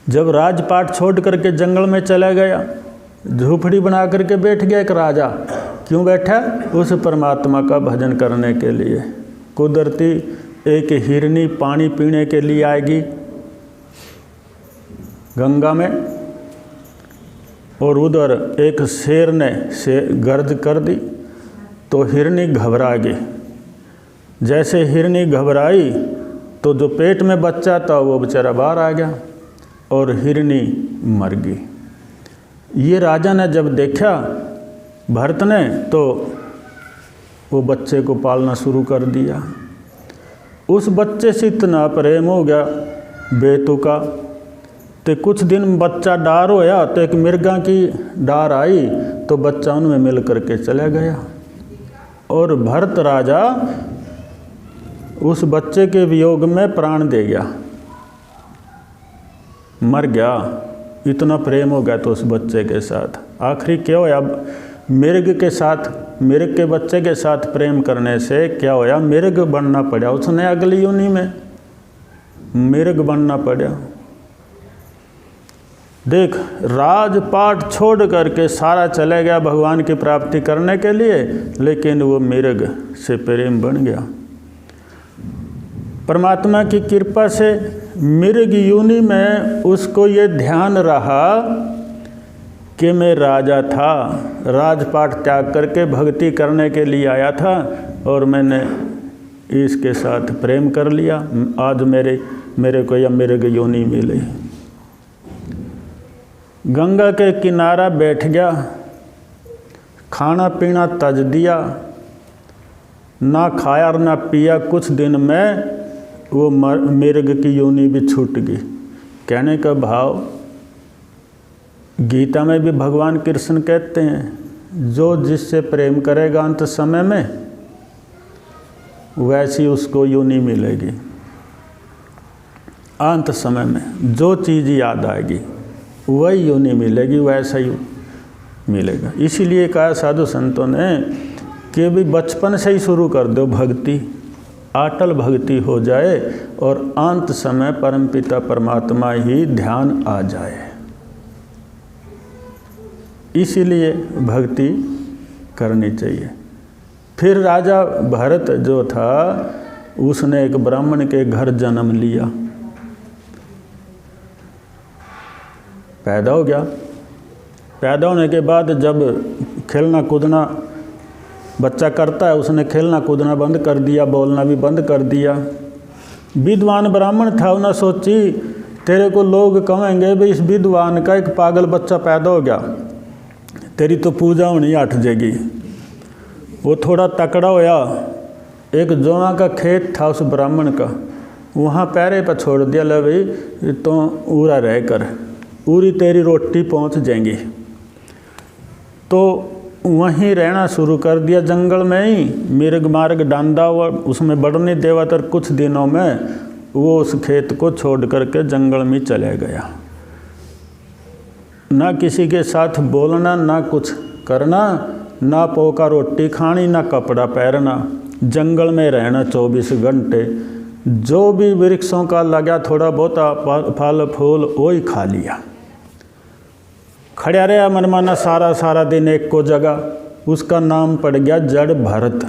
जब राजपाट छोड़ करके जंगल में चला गया, झोपड़ी बना करके बैठ गया एक राजा। क्यों बैठा? उस परमात्मा का भजन करने के लिए। कुदरती एक हिरनी पानी पीने के लिए आएगी गंगा में, और उधर एक शेर ने गर्ज कर दी तो हिरनी घबरा गई। जैसे हिरनी घबराई तो जो पेट में बच्चा था वो बेचारा बाहर आ गया और हिरनी मर गई। ये राजा ने जब देखा भरत ने, तो वो बच्चे को पालना शुरू कर दिया। उस बच्चे से इतना प्रेम हो गया बेतुका, तो कुछ दिन बच्चा डार होया तो एक मिर्गा की डार आई तो बच्चा उनमें मिल करके चला गया, और भरत राजा उस बच्चे के वियोग में प्राण दे गया, मर गया। इतना प्रेम हो गया तो उस बच्चे के साथ। आखिरी क्या होया? मिर्ग के साथ, मिर्ग के बच्चे के साथ प्रेम करने से क्या होया? मिर्ग बनना पड़ा उसने, अगली योनि में मिर्ग बनना पड़ा। देख, राजपाट छोड़ करके सारा चले गया भगवान की प्राप्ति करने के लिए, लेकिन वो मिर्ग से प्रेम बन गया। परमात्मा की कृपा से मिर्ग योनि में उसको ये ध्यान रहा कि मैं राजा था, राजपाट त्याग करके भक्ति करने के लिए आया था और मैंने इसके साथ प्रेम कर लिया। आज मेरे को यह मिर्ग योनि मिली। गंगा के किनारा बैठ गया, खाना पीना तज दिया, ना खाया और ना पिया। कुछ दिन में वो मिर्ग की योनि भी छूट गई। कहने का भाव, गीता में भी भगवान कृष्ण कहते हैं, जो जिससे प्रेम करेगा अंत समय में वैसी उसको योनि मिलेगी। अंत समय में जो चीज़ याद आएगी वही योनि मिलेगी, वैसा ही मिलेगा। इसीलिए कहा साधु संतों ने कि भी बचपन से ही शुरू कर दो भक्ति, अटल भक्ति हो जाए और अंत समय परमपिता परमात्मा ही ध्यान आ जाए। इसीलिए भक्ति करनी चाहिए। फिर राजा भरत जो था उसने एक ब्राह्मण के घर जन्म लिया, पैदा हो गया। पैदा होने के बाद जब खेलना कूदना बच्चा करता है, उसने खेलना कूदना बंद कर दिया, बोलना भी बंद कर दिया। विद्वान ब्राह्मण था, उन्हें सोची तेरे को लोग कहेंगे भाई इस विद्वान का एक पागल बच्चा पैदा हो गया, तेरी तो पूजा होनी हट जाएगी। वो थोड़ा तकड़ा होया, एक जौआ का खेत था उस ब्राह्मण का, वहाँ पैरे पर छोड़ दिया, ले भाई तो उरा रह कर, पूरी तेरी रोटी पहुँच जाएंगी। तो वहीं रहना शुरू कर दिया, जंगल में ही मिर्ग मार्ग डांदा हुआ, उसमें बढ़ने देवा। तर कुछ दिनों में वो उस खेत को छोड़ करके जंगल में चले गया। ना किसी के साथ बोलना, ना कुछ करना, ना पोका रोटी खानी, ना कपड़ा पहनना, जंगल में रहना 24 घंटे। जो भी वृक्षों का लगा थोड़ा बहुत फल फूल वही खा लिया। खड़ा रहा मनमाना सारा दिन एक को जगह। उसका नाम पड़ गया जड़ भरत।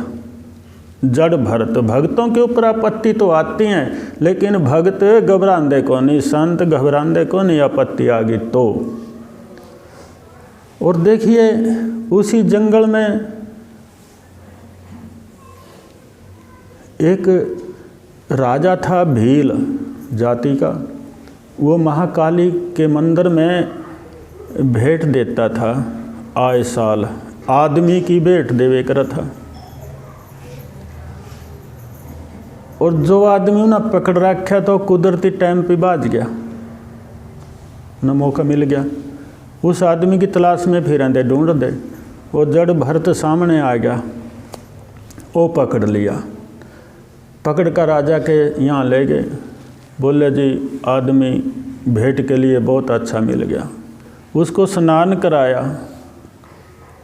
जड़ भरत। भक्तों के ऊपर आपत्ति तो आती हैं, लेकिन भक्त घबरांदे को नहीं, संत घबरांदे को नहीं आपत्ति आ गई तो। और देखिए उसी जंगल में एक राजा था भील जाति का। वो महाकाली के मंदिर में भेंट देता था, आए साल आदमी की भेंट देवे कर था। और जो आदमी उन्हें पकड़ रखा तो कुदरती टाइम पे बाज गया, न मौका मिल गया। उस आदमी की तलाश में फिर दे ढूंढ दे। वो जड़ भरत सामने आ गया, वो पकड़ लिया। पकड़ कर राजा के यहाँ ले गए। बोले जी आदमी भेंट के लिए बहुत अच्छा मिल गया। उसको स्नान कराया,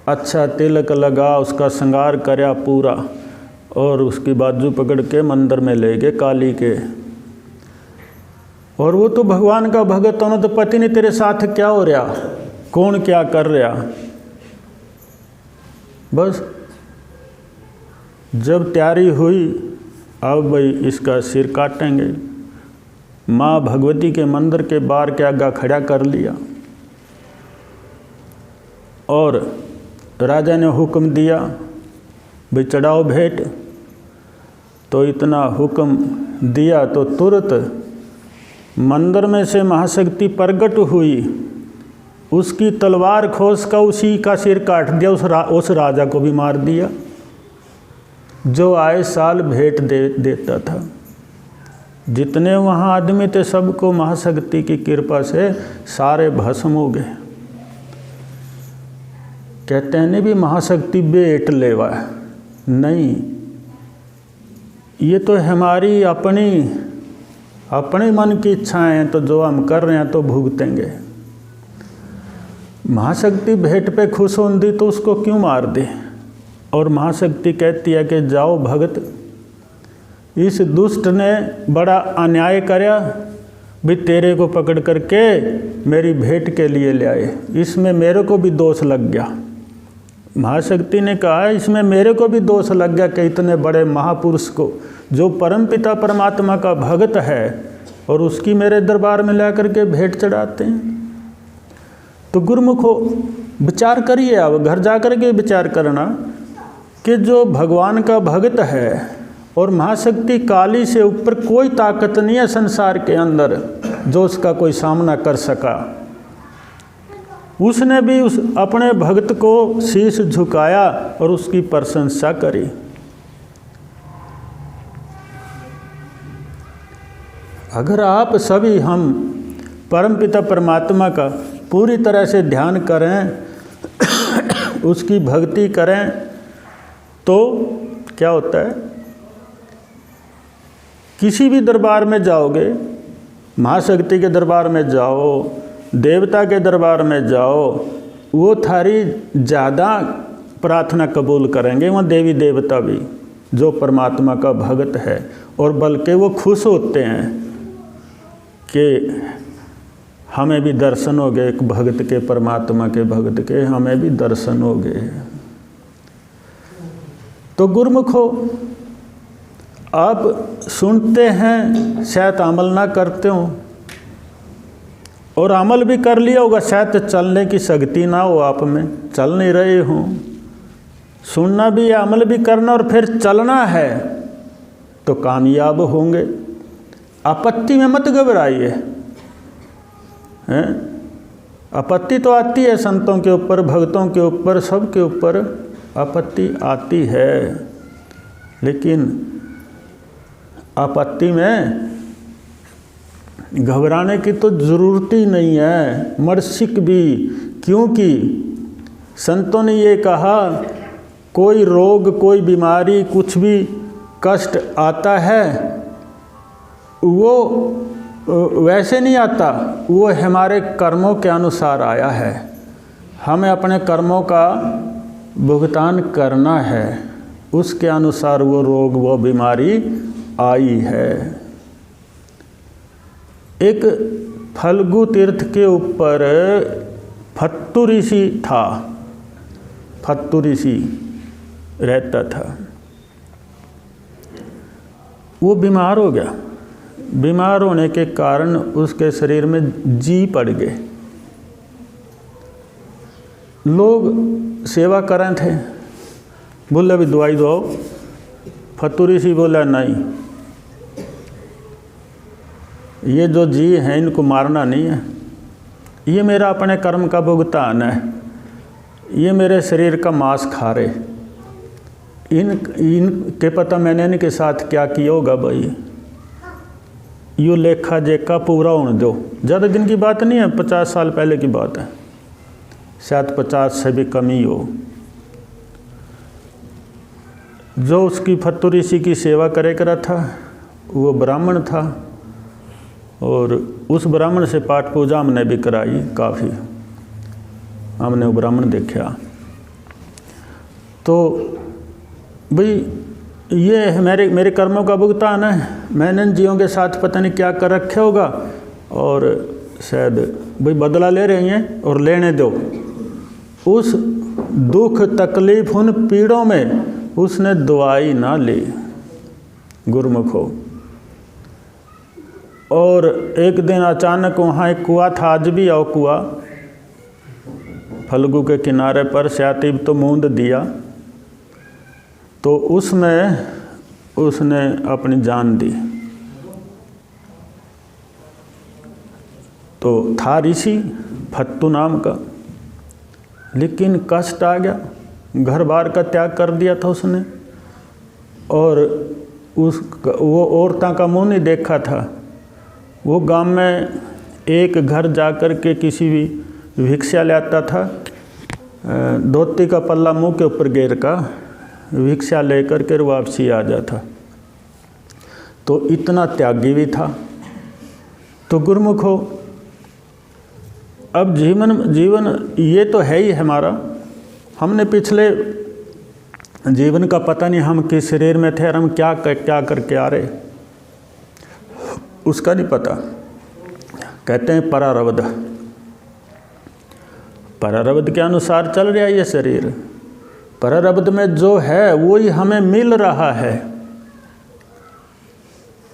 अच्छा तिलक लगा, उसका श्रृंगार कराया पूरा, और उसकी बाजू पकड़ के मंदिर में ले गए काली के। और वो तो भगवान का भगत होना, तो पति ने तेरे साथ क्या हो रहा, कौन क्या कर रहा। बस जब तैयारी हुई, अब भाई इसका सिर काटेंगे, माँ भगवती के मंदिर के बाहर के आगे खड़ा कर लिया और राजा ने हुक्म दिया भाई चढ़ाओ भेंट। तो इतना हुक्म दिया तो तुरंत मंदिर में से महाशक्ति प्रकट हुई, उसकी तलवार खोस का उसी का सिर काट दिया, उस राजा को भी मार दिया जो आए साल भेंट देता था। जितने वहाँ आदमी थे सबको महाशक्ति की कृपा से सारे भस्म हो गए। कहते हैं भी महाशक्ति भेंट लेवा, नहीं, ये तो हमारी अपने मन की इच्छाएं हैं, तो जो हम कर रहे हैं तो भुगतेंगे। महाशक्ति भेंट पे खुश होती तो उसको क्यों मार दे। और महाशक्ति कहती है कि जाओ भगत, इस दुष्ट ने बड़ा अन्याय करया, भी तेरे को पकड़ करके मेरी भेंट के लिए ले आए, इसमें मेरे को भी दोष लग गया। महाशक्ति ने कहा इसमें मेरे को भी दोष लग गया कि इतने बड़े महापुरुष को, जो परमपिता परमात्मा का भगत है, और उसकी मेरे दरबार में ला करके भेंट चढ़ाते हैं। तो गुरुमुखो विचार करिए, अब घर जा कर के विचार करना कि जो भगवान का भगत है और महाशक्ति काली से ऊपर कोई ताकत नहीं है संसार के अंदर जो उसका कोई सामना कर सका। उसने भी उस अपने भक्त को शीश झुकाया और उसकी प्रशंसा करी। अगर आप सभी हम परमपिता परमात्मा का पूरी तरह से ध्यान करें, उसकी भक्ति करें, तो क्या होता है, किसी भी दरबार में जाओगे, महाशक्ति के दरबार में जाओ, देवता के दरबार में जाओ, वो थारी ज़्यादा प्रार्थना कबूल करेंगे, वहाँ देवी देवता भी जो परमात्मा का भगत है। और बल्कि वो खुश होते हैं कि हमें भी दर्शन हो गए, एक भगत के, परमात्मा के भगत के हमें भी दर्शन हो गए। तो गुरुमुखो आप सुनते हैं, शायद अमल ना करते हो, और अमल भी कर लिया होगा, शायद चलने की शक्ति ना हो आप में, चल नहीं रहे हो। सुनना भी है, अमल भी करना, और फिर चलना है तो कामयाब होंगे। आपत्ति में मत घबराइए, हैं? आपत्ति तो आती है संतों के ऊपर, भक्तों के ऊपर, सबके ऊपर आपत्ति आती है, लेकिन आपत्ति में घबराने की तो ज़रूरत ही नहीं है, मर्सिक भी। क्योंकि संतों ने ये कहा कोई रोग, कोई बीमारी, कुछ भी कष्ट आता है वो वैसे नहीं आता, वो हमारे कर्मों के अनुसार आया है। हमें अपने कर्मों का भुगतान करना है, उसके अनुसार वो रोग, वो बीमारी आई है। एक फल्गु तीर्थ के ऊपर फत्तु ऋषि था, फत्तु ऋषि रहता था। वो बीमार हो गया, बीमार होने के कारण उसके शरीर में जी पड़ गए। लोग सेवा कर रहे थे, बोले भी दवाई दो। फत्तु ऋषि बोला नहीं, ये जो जी हैं इनको मारना नहीं है, ये मेरा अपने कर्म का भुगतान है, ये मेरे शरीर का मांस खा रहे, इनके पता मैंने इनके साथ क्या किया होगा भाई, यो लेखा जेखा पूरा होने दो। ज़्यादा दिन की बात नहीं है, 50 साल पहले की बात है, शायद 50 से भी कम ही हो। जो उसकी फत्तु ऋषि की सेवा करे करा था वो ब्राह्मण था, और उस ब्राह्मण से पाठ पूजा हमने भी कराई काफ़ी, हमने वो ब्राह्मण देखा। तो भाई ये मेरे कर्मों का भुगतान है, मैंने इन जीवों के साथ पता नहीं क्या कर रखा होगा, और शायद भाई बदला ले रही हैं और लेने दो। उस दुख तकलीफ उन पीड़ों में उसने दुआई ना ली गुरुमुख हो। और एक दिन अचानक वहाँ एक कुआं था, आज भी आओ कुआं, फल्गु के किनारे पर शातिब तो मूंद दिया, तो उसमें उसने अपनी जान दी। तो था ऋषि फत्तू नाम का, लेकिन कष्ट आ गया, घर बार का त्याग कर दिया था उसने, और वो औरतों का मुँह नहीं देखा था। वो गांव में एक घर जाकर के किसी भी भिक्षा लाता था, धोती का पल्ला मुंह के ऊपर घेर का भिक्षा लेकर के वापसी आ जाता। तो इतना त्यागी भी था। तो गुरुमुख हो, अब जीवन ये तो है ही हमारा। हमने पिछले जीवन का पता नहीं हम किस शरीर में थे और हम क्या करके आ रहे, उसका नहीं पता। कहते हैं परारब्ध, परारब्ध के अनुसार चल रहा है ये शरीर। परारब्ध में जो है वो ही हमें मिल रहा है।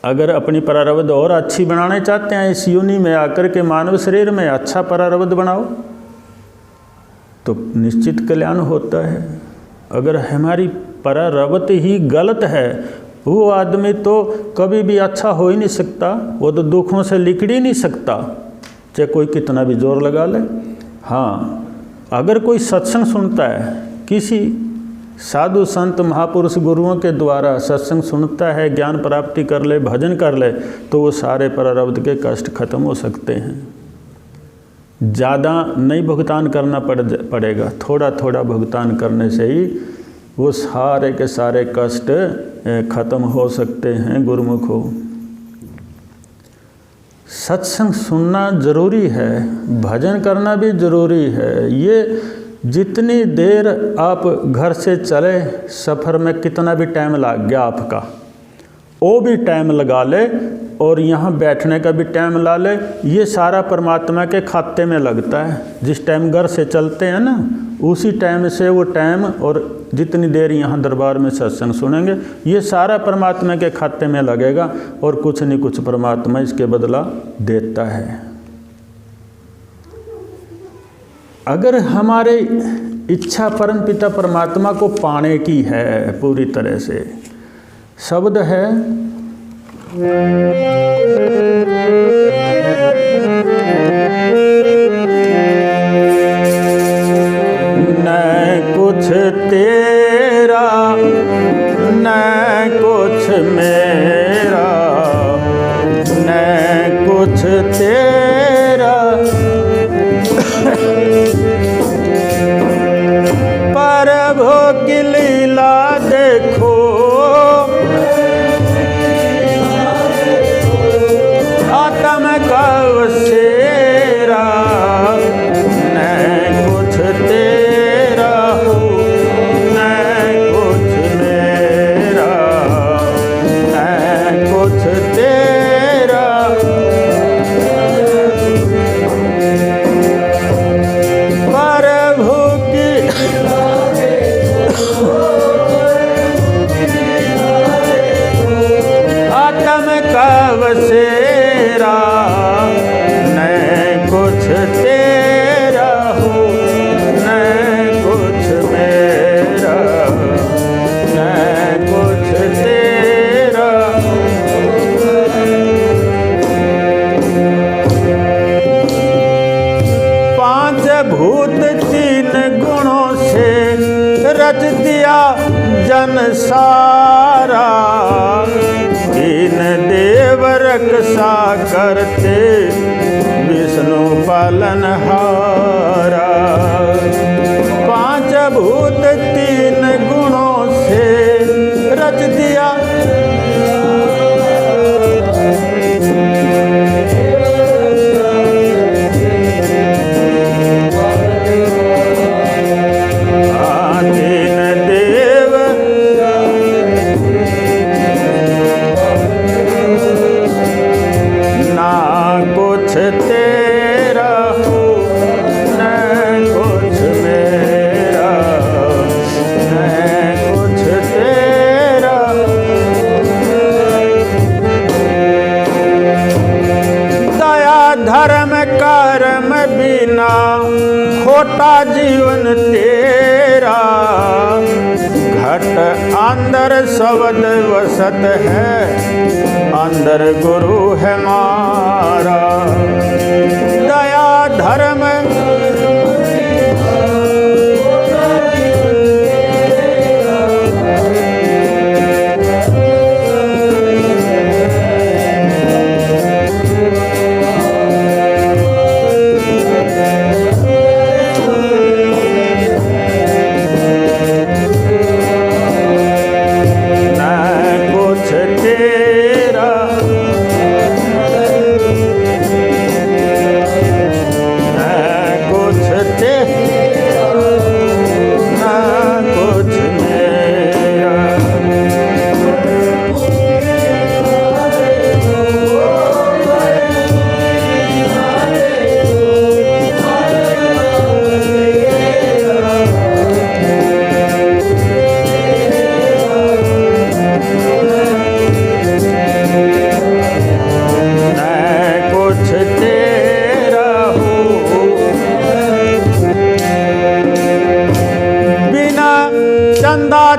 अगर अपनी परारब्ध और अच्छी बनाना चाहते हैं, इस योनि में आकर के मानव शरीर में अच्छा परारब्ध बनाओ तो निश्चित कल्याण होता है। अगर हमारी परारब्ध ही गलत है, वो आदमी तो कभी भी अच्छा हो ही नहीं सकता, वो तो दुखों से लिकड़ ही नहीं सकता, चाहे कोई कितना भी जोर लगा ले। हाँ, अगर कोई सत्संग सुनता है, किसी साधु संत महापुरुष गुरुओं के द्वारा सत्संग सुनता है, ज्ञान प्राप्ति कर ले, भजन कर ले, तो वो सारे परारब्ध के कष्ट खत्म हो सकते हैं। ज़्यादा नहीं भुगतान करना पड़ेगा, थोड़ा थोड़ा भुगतान करने से ही वो सारे के सारे कष्ट खत्म हो सकते हैं। गुरुमुख हो, सत्संग सुनना जरूरी है, भजन करना भी जरूरी है। ये जितनी देर आप घर से चले, सफ़र में कितना भी टाइम लग गया आपका, वो भी टाइम लगा ले, और यहाँ बैठने का भी टाइम ला ले, ये सारा परमात्मा के खाते में लगता है। जिस टाइम घर से चलते हैं ना, उसी टाइम से वो टाइम और जितनी देर यहाँ दरबार में सत्संग सुनेंगे, ये सारा परमात्मा के खाते में लगेगा, और कुछ नहीं कुछ परमात्मा इसके बदला देता है। अगर हमारे इच्छा परमपिता परमात्मा को पाने की है पूरी तरह से, शब्द है न कुछ तेरा न कुछ मेरा, न कुछ तेरा प्रभु की लीला देखो, आत्म का वसेरा, न कुछ तेरा हो न कुछ मेरा, न कुछ तेरा प्रभु की आत्म का वसेरा, न कुछ तेरा हो न कुछ मेरा, न कुछ तेरा। पांच भूत तीन गुणों से रच दिया जन सारा, तीन देव रक्षा करते विष्णु पालनहारा। पांच भूत तीन गुणों से रच दिया कुछ छोटा जीवन तेरा, घट अंदर शब्द वसत है, अंदर गुरु है मारा। दया धर्म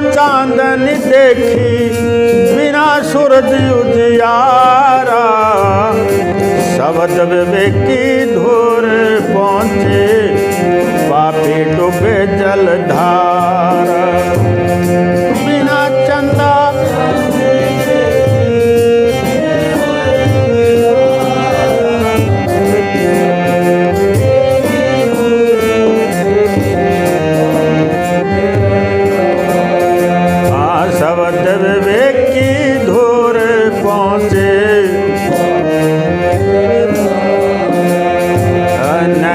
चांदनी देखी, बिना सूरज उजियारा, शब्द विवेकी धूर पहुँचे, पापी डूबे जलधारा। बिना चंदा शब्द विवेक की धूर पहुँचे, न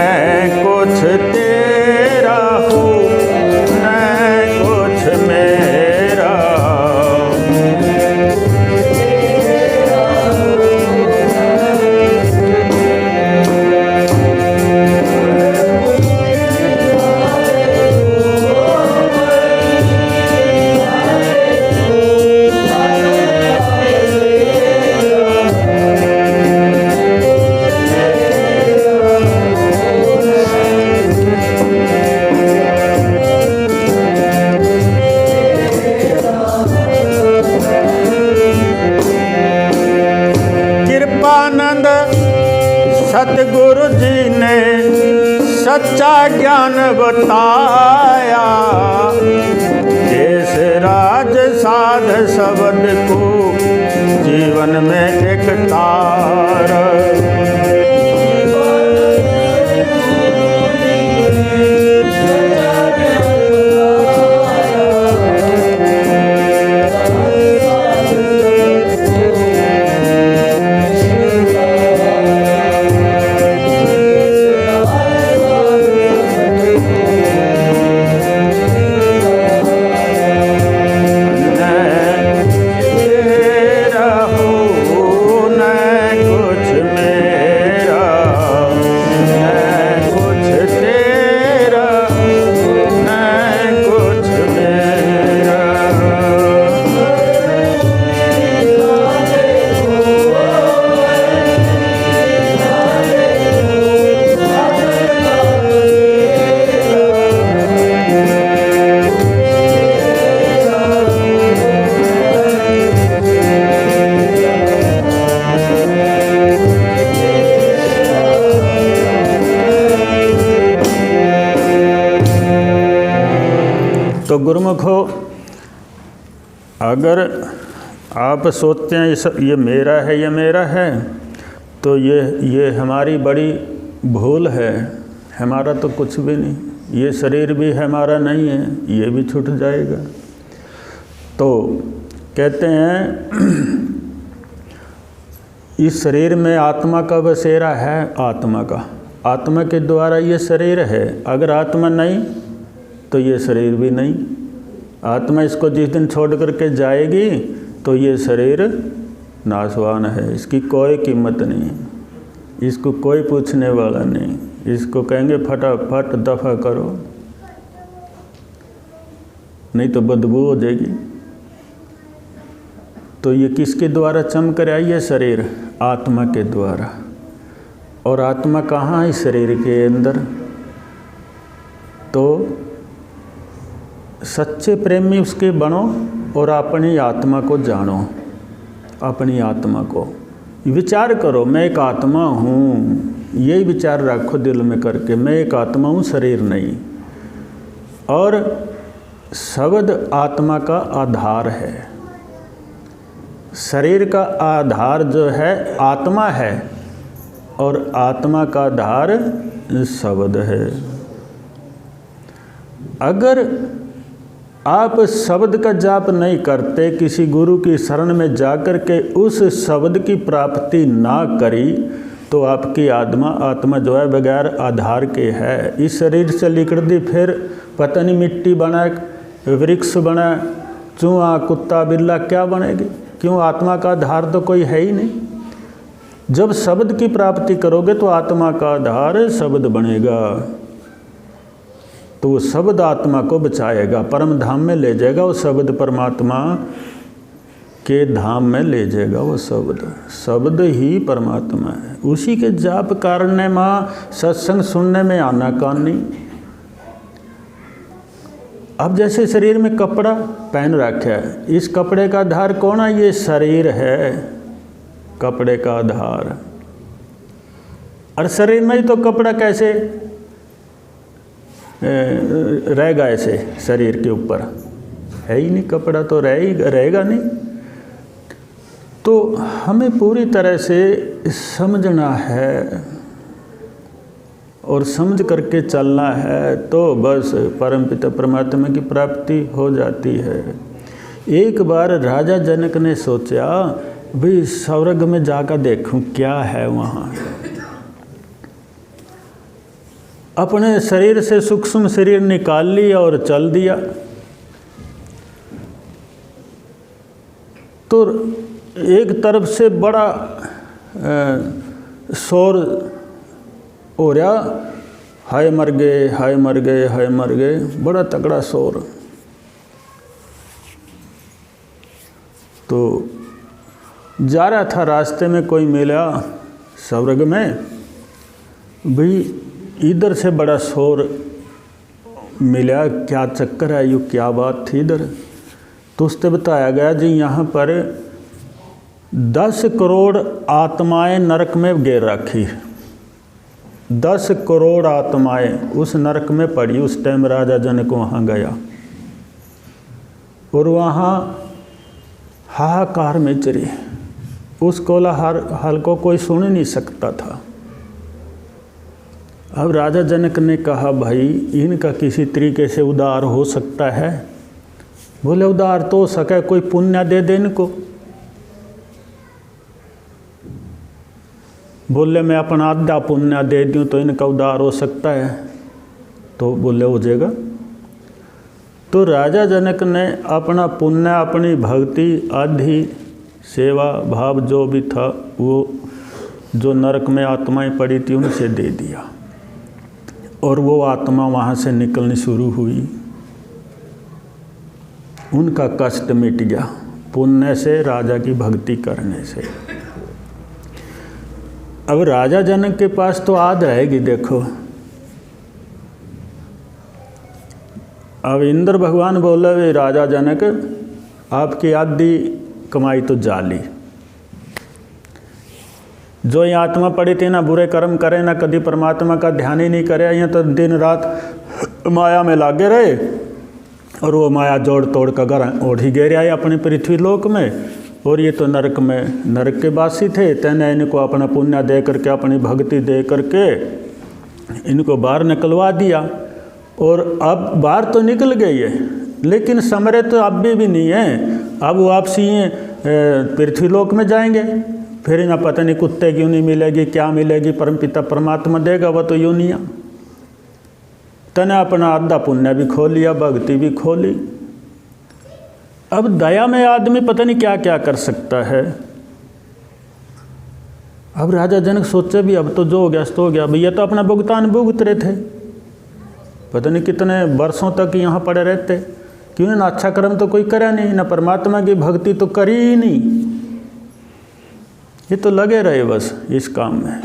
कुछ तेरा हूँ न कुछ मेरा। सतगुरु जी ने सच्चा ज्ञान बताया, देश राज साध शब्द को जीवन में एक तार। तो गुरुमुखो, अगर आप सोचते हैं ये मेरा है, ये मेरा है, तो ये हमारी बड़ी भूल है। हमारा तो कुछ भी नहीं, ये शरीर भी हमारा नहीं है, ये भी छूट जाएगा। तो कहते हैं इस शरीर में आत्मा का बसेरा है, आत्मा के द्वारा ये शरीर है। अगर आत्मा नहीं तो ये शरीर भी नहीं। आत्मा इसको जिस दिन छोड़ करके जाएगी तो ये शरीर नाशवान है, इसकी कोई कीमत नहीं, इसको कोई पूछने वाला नहीं। इसको कहेंगे फटाफट दफा करो, नहीं तो बदबू हो जाएगी। तो ये किसके द्वारा चमक रहा है? ये शरीर आत्मा के द्वारा। और आत्मा कहाँ है? शरीर के अंदर। तो सच्चे प्रेमी उसके बनो और अपनी आत्मा को जानो। अपनी आत्मा को विचार करो, मैं एक आत्मा हूँ, यही विचार रखो दिल में करके, मैं एक आत्मा हूँ, शरीर नहीं। और शब्द आत्मा का आधार है, शरीर का आधार जो है आत्मा है और आत्मा का आधार शब्द है। अगर आप शब्द का जाप नहीं करते, किसी गुरु की शरण में जाकर के उस शब्द की प्राप्ति ना करी, तो आपकी आत्मा जो है बगैर आधार के है। इस शरीर से लिकड़ दी, फिर पता नहीं मिट्टी बना, वृक्ष बना, चूहा, कुत्ता, बिल्ला, क्या बनेगी? क्यों? आत्मा का आधार तो कोई है ही नहीं। जब शब्द की प्राप्ति करोगे तो आत्मा का आधार शब्द बनेगा, तो वो शब्द आत्मा को बचाएगा, परम धाम में ले जाएगा। वो शब्द परमात्मा के धाम में ले जाएगा। वो शब्द ही परमात्मा है। उसी के जाप करने में, सत्संग सुनने में आना कान नहीं। अब जैसे शरीर में कपड़ा पहन रखा है, इस कपड़े का आधार कौन है? ये शरीर है कपड़े का आधार। और शरीर में ही तो कपड़ा कैसे रहेगा? ऐसे शरीर के ऊपर है ही नहीं, कपड़ा तो रहेगा नहीं। तो हमें पूरी तरह से समझना है और समझ करके चलना है, तो बस परमपिता परमात्मा की प्राप्ति हो जाती है। एक बार राजा जनक ने सोचा, भाई स्वर्ग में जाकर देखूं क्या है वहाँ। अपने शरीर से सूक्ष्म शरीर निकाल लिया और चल दिया। तो एक तरफ से बड़ा शोर हो रहा, हाय मर गए, हाय मर गए, हाय मर गए, बड़ा तगड़ा शोर। तो जा रहा था, रास्ते में कोई मिला स्वर्ग में, भाई इधर से बड़ा शोर मिला, क्या चक्कर है, यू क्या बात थी इधर? तो उससे बताया गया जी यहाँ पर 10 करोड़ आत्माएं नरक में गिर रखी। 10 करोड़ आत्माएं उस नरक में पड़ी। उस टाइम राजा जनक वहाँ गया और वहाँ हाहाकार में चली। उस कोलाहल को कोई सुन नहीं सकता था। अब राजा जनक ने कहा, भाई इनका किसी तरीके से उद्धार हो सकता है? बोले उद्धार तो हो सके, कोई पुण्य दे दे इनको। बोले मैं अपना आधा पुण्य दे दूं तो इनका उद्धार हो सकता है। तो बोले हो जाएगा। तो राजा जनक ने अपना पुण्य, अपनी भक्ति, आधी सेवा भाव जो भी था, वो जो नरक में आत्माएं पड़ी थी उनसे दे दिया और वो आत्मा वहाँ से निकलनी शुरू हुई। उनका कष्ट मिट गया पुण्य से, राजा की भक्ति करने से। अब राजा जनक के पास तो आद रहेगी। देखो अब इंद्र भगवान बोले, वे राजा जनक आपकी आधी कमाई तो जाली। जो ये आत्मा पड़ी थी ना, बुरे कर्म करे ना, कभी परमात्मा का ध्यान ही नहीं करे, यहाँ तो दिन रात माया में लागे रहे और वो माया जोड़ तोड़ का घर ओढ़ी गिर आए अपने पृथ्वी लोक में। और ये तो नरक में, नरक के वासी थे। तेने इनको अपना पुण्य दे करके, अपनी भक्ति दे करके इनको बाहर निकलवा दिया। और अब बाहर तो निकल गई है, लेकिन समरे तो अब भी नहीं है। अब वापसी पृथ्वी लोक में जाएंगे, फिर ना पता नहीं कुत्ते क्यों नहीं मिलेगी, क्या मिलेगी, परमपिता परमात्मा देगा वह तो यूनिया। तने अपना आधा पुण्य भी खो लिया, भक्ति भी खो ली। अब दया में आदमी पता नहीं क्या क्या कर सकता है। अब राजा जनक सोचे भी अब तो जो हो गया सो हो गया। भैया तो अपना भुगतान भुगत रहे थे, पता नहीं कितने वर्षों तक यहाँ पड़े रहते। क्यों ना अच्छा कर्म तो कोई करे नहीं, ना परमात्मा की भक्ति तो करी ही नहीं, ये तो लगे रहे बस इस काम में।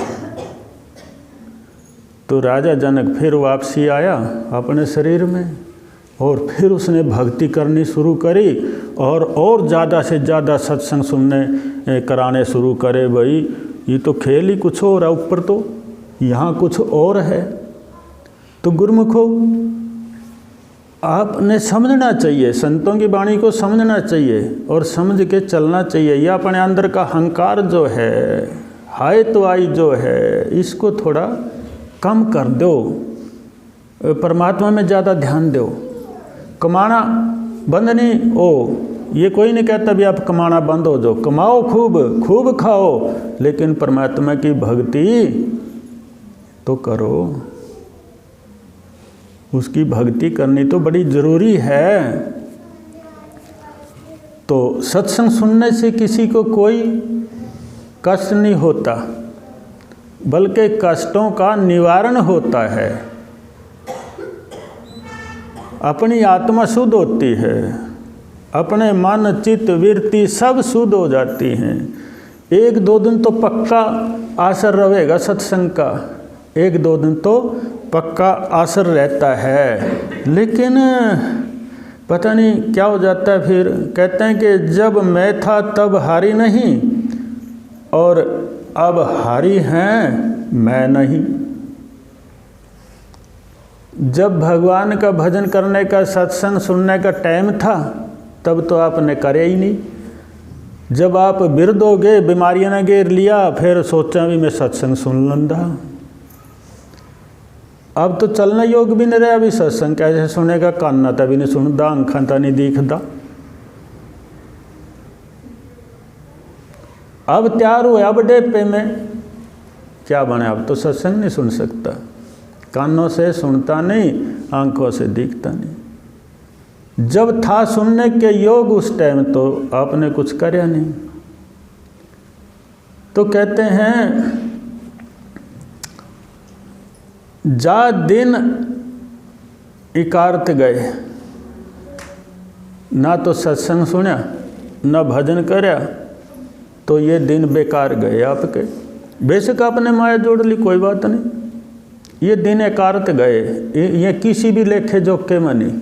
तो तो राजा जनक फिर वापसी आया अपने शरीर में और फिर उसने भक्ति करनी शुरू करी और ज़्यादा से ज़्यादा सत्संग सुनने कराने शुरू करे। भाई ये तो खेल ही कुछ और है, ऊपर तो यहाँ कुछ और है। तो गुरुमुखों, आपने समझना चाहिए, संतों की वाणी को समझना चाहिए और समझ के चलना चाहिए। यह अपने अंदर का अहंकार जो है, हाय तो आई जो है, इसको थोड़ा कम कर दो, परमात्मा में ज़्यादा ध्यान दो। कमाना बंद नहीं हो, ये कोई नहीं कहता भी आप कमाना बंद हो जाओ, कमाओ खूब खूब खाओ, लेकिन परमात्मा की भक्ति तो करो। उसकी भक्ति करनी तो बड़ी ज़रूरी है। तो सत्संग सुनने से किसी को कोई कष्ट नहीं होता, बल्कि कष्टों का निवारण होता है। अपनी आत्मा शुद्ध होती है, अपने मन चित्त वृत्ति सब शुद्ध हो जाती हैं। 1-2 दिन तो पक्का असर रहेगा सत्संग का, 1-2 दिन तो पक्का असर रहता है, लेकिन पता नहीं क्या हो जाता है। फिर कहते हैं कि जब मैं था तब हारी नहीं, और अब हारी हैं मैं नहीं। जब भगवान का भजन करने का, सत्संग सुनने का टाइम था, तब तो आपने करे ही नहीं। जब आप बिरध हो गए, बीमारियां ने घेर लिया, फिर सोचा भी मैं सत्संग सुन लूँगा। अब तो चलना योग भी नहीं रहा, अभी सत्संग कैसे सुनेगा, काना तो भी नहीं सुनता, आँखा तो नहीं दिखता। अब तैयार हुआ, अब डेपे में क्या बने, अब तो सत्संग नहीं सुन सकता, कानों से सुनता नहीं, आंखों से दिखता नहीं। जब था सुनने के योग उस टाइम तो आपने कुछ करया नहीं। तो कहते हैं जा दिन इकारत गए, ना तो सत्संग सुना ना भजन करया, तो ये दिन बेकार गए आपके। बेशक आपने माया जोड़ ली, कोई बात नहीं, ये दिन एकारत गए। ये किसी भी लेखे जोखे में नहीं,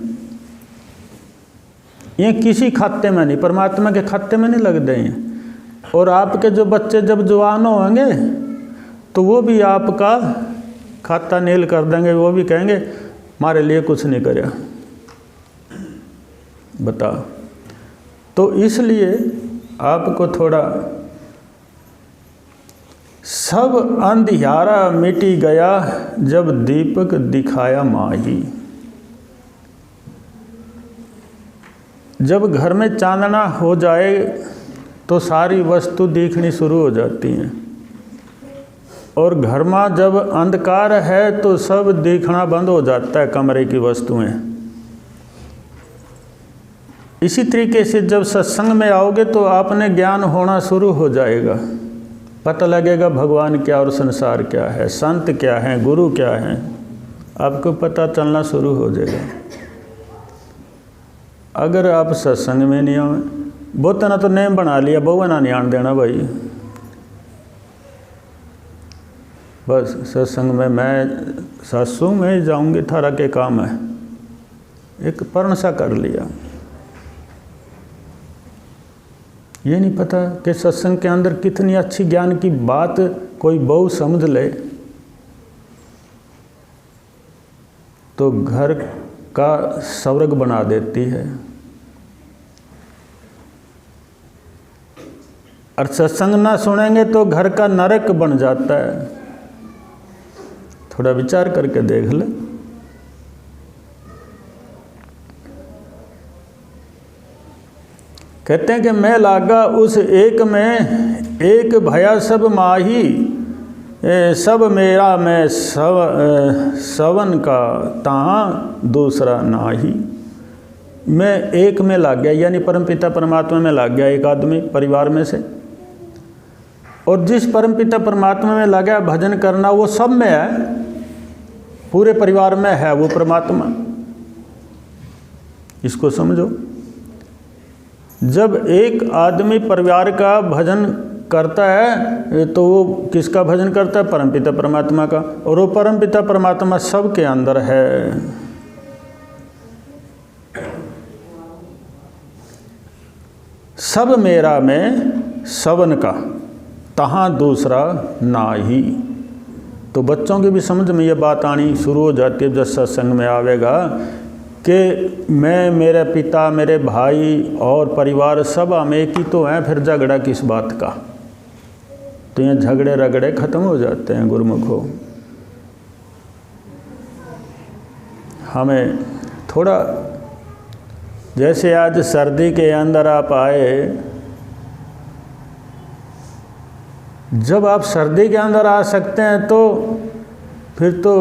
ये किसी खाते में नहीं, परमात्मा के खाते में नहीं लग देंगे। और आपके जो बच्चे जब जवान होंगे तो वो भी आपका खाता नील कर देंगे, वो भी कहेंगे हमारे लिए कुछ नहीं करया। बताओ। तो इसलिए आपको थोड़ा, सब अंधियारा मिटी गया जब दीपक दिखाया माही। जब घर में चांदना हो जाए तो सारी वस्तु दिखनी शुरू हो जाती हैं, और घर में जब अंधकार है तो सब दिखना बंद हो जाता है, कमरे की वस्तुएं। इसी तरीके से जब सत्संग में आओगे तो आपने ज्ञान होना शुरू हो जाएगा, पता लगेगा भगवान क्या और संसार क्या है, संत क्या है, गुरु क्या है, आपको पता चलना शुरू हो जाएगा। अगर आप सत्संग में नहीं आए, बहुत ना तो नेम बना लिया, बहु ना नहीं आन देना भाई, बस सत्संग में मैं सत्संग में जाऊंगी, थारा के काम है, एक पर्ण सा कर लिया। ये नहीं पता कि सत्संग के अंदर कितनी अच्छी ज्ञान की बात कोई बहु समझ ले तो घर का स्वर्ग बना देती है। और सत्संग ना सुनेंगे तो घर का नरक बन जाता है। थोड़ा विचार करके देख ले। कहते हैं कि मैं लागा उस एक में, एक भया सब माही, सब मेरा मैं सवन का तहाँ दूसरा नाही। मैं एक में लाग गया, यानी परमपिता परमात्मा में लाग गया एक आदमी परिवार में से, और जिस परमपिता परमात्मा में लगा भजन करना वो सब में है, पूरे परिवार में है वो परमात्मा। इसको समझो। जब एक आदमी परिवार का भजन करता है तो वो किसका भजन करता है? परमपिता परमात्मा का। और वो परमपिता परमात्मा सबके अंदर है। सब मेरा में सबन का, तहाँ दूसरा नाही। तो बच्चों की भी समझ में ये बात आनी शुरू हो जाती है जब सत्संग में आवेगा कि मैं, मेरे पिता, मेरे भाई और परिवार सब हम एक ही तो हैं, फिर झगड़ा किस बात का? तो ये झगड़े रगड़े खत्म हो जाते हैं गुरुमुखों। हमें थोड़ा, जैसे आज सर्दी के अंदर आप आए, जब आप सर्दी के अंदर आ सकते हैं तो फिर तो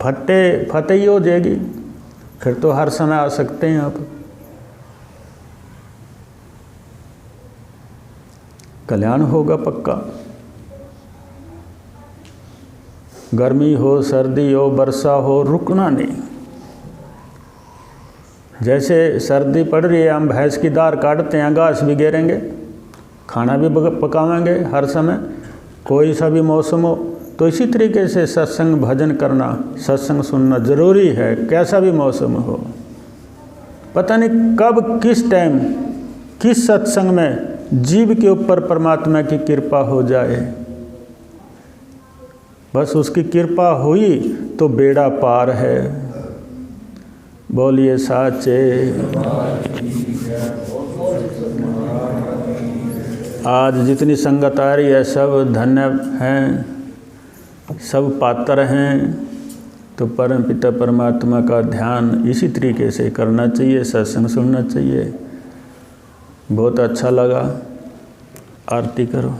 फतेह ही हो जाएगी, फिर तो हर समय आ सकते हैं आप। कल्याण होगा पक्का। गर्मी हो, सर्दी हो, वर्षा हो, रुकना नहीं। जैसे सर्दी पड़ रही है, हम भैंस की दार काटते हैं, घास भी घेरेंगे, खाना भी पकावेंगे हर समय, कोई सा भी मौसम हो। तो इसी तरीके से सत्संग भजन करना, सत्संग सुनना ज़रूरी है, कैसा भी मौसम हो। पता नहीं कब, किस टाइम, किस सत्संग में जीव के ऊपर परमात्मा की कृपा हो जाए। बस उसकी कृपा हुई तो बेड़ा पार है। बोलिए साचे। आज जितनी संगत आ रही है सब धन्य हैं, सब पात्र हैं। तो परम पिता परमात्मा का ध्यान इसी तरीके से करना चाहिए, सत्संग सुनना चाहिए। बहुत अच्छा लगा। आरती करो।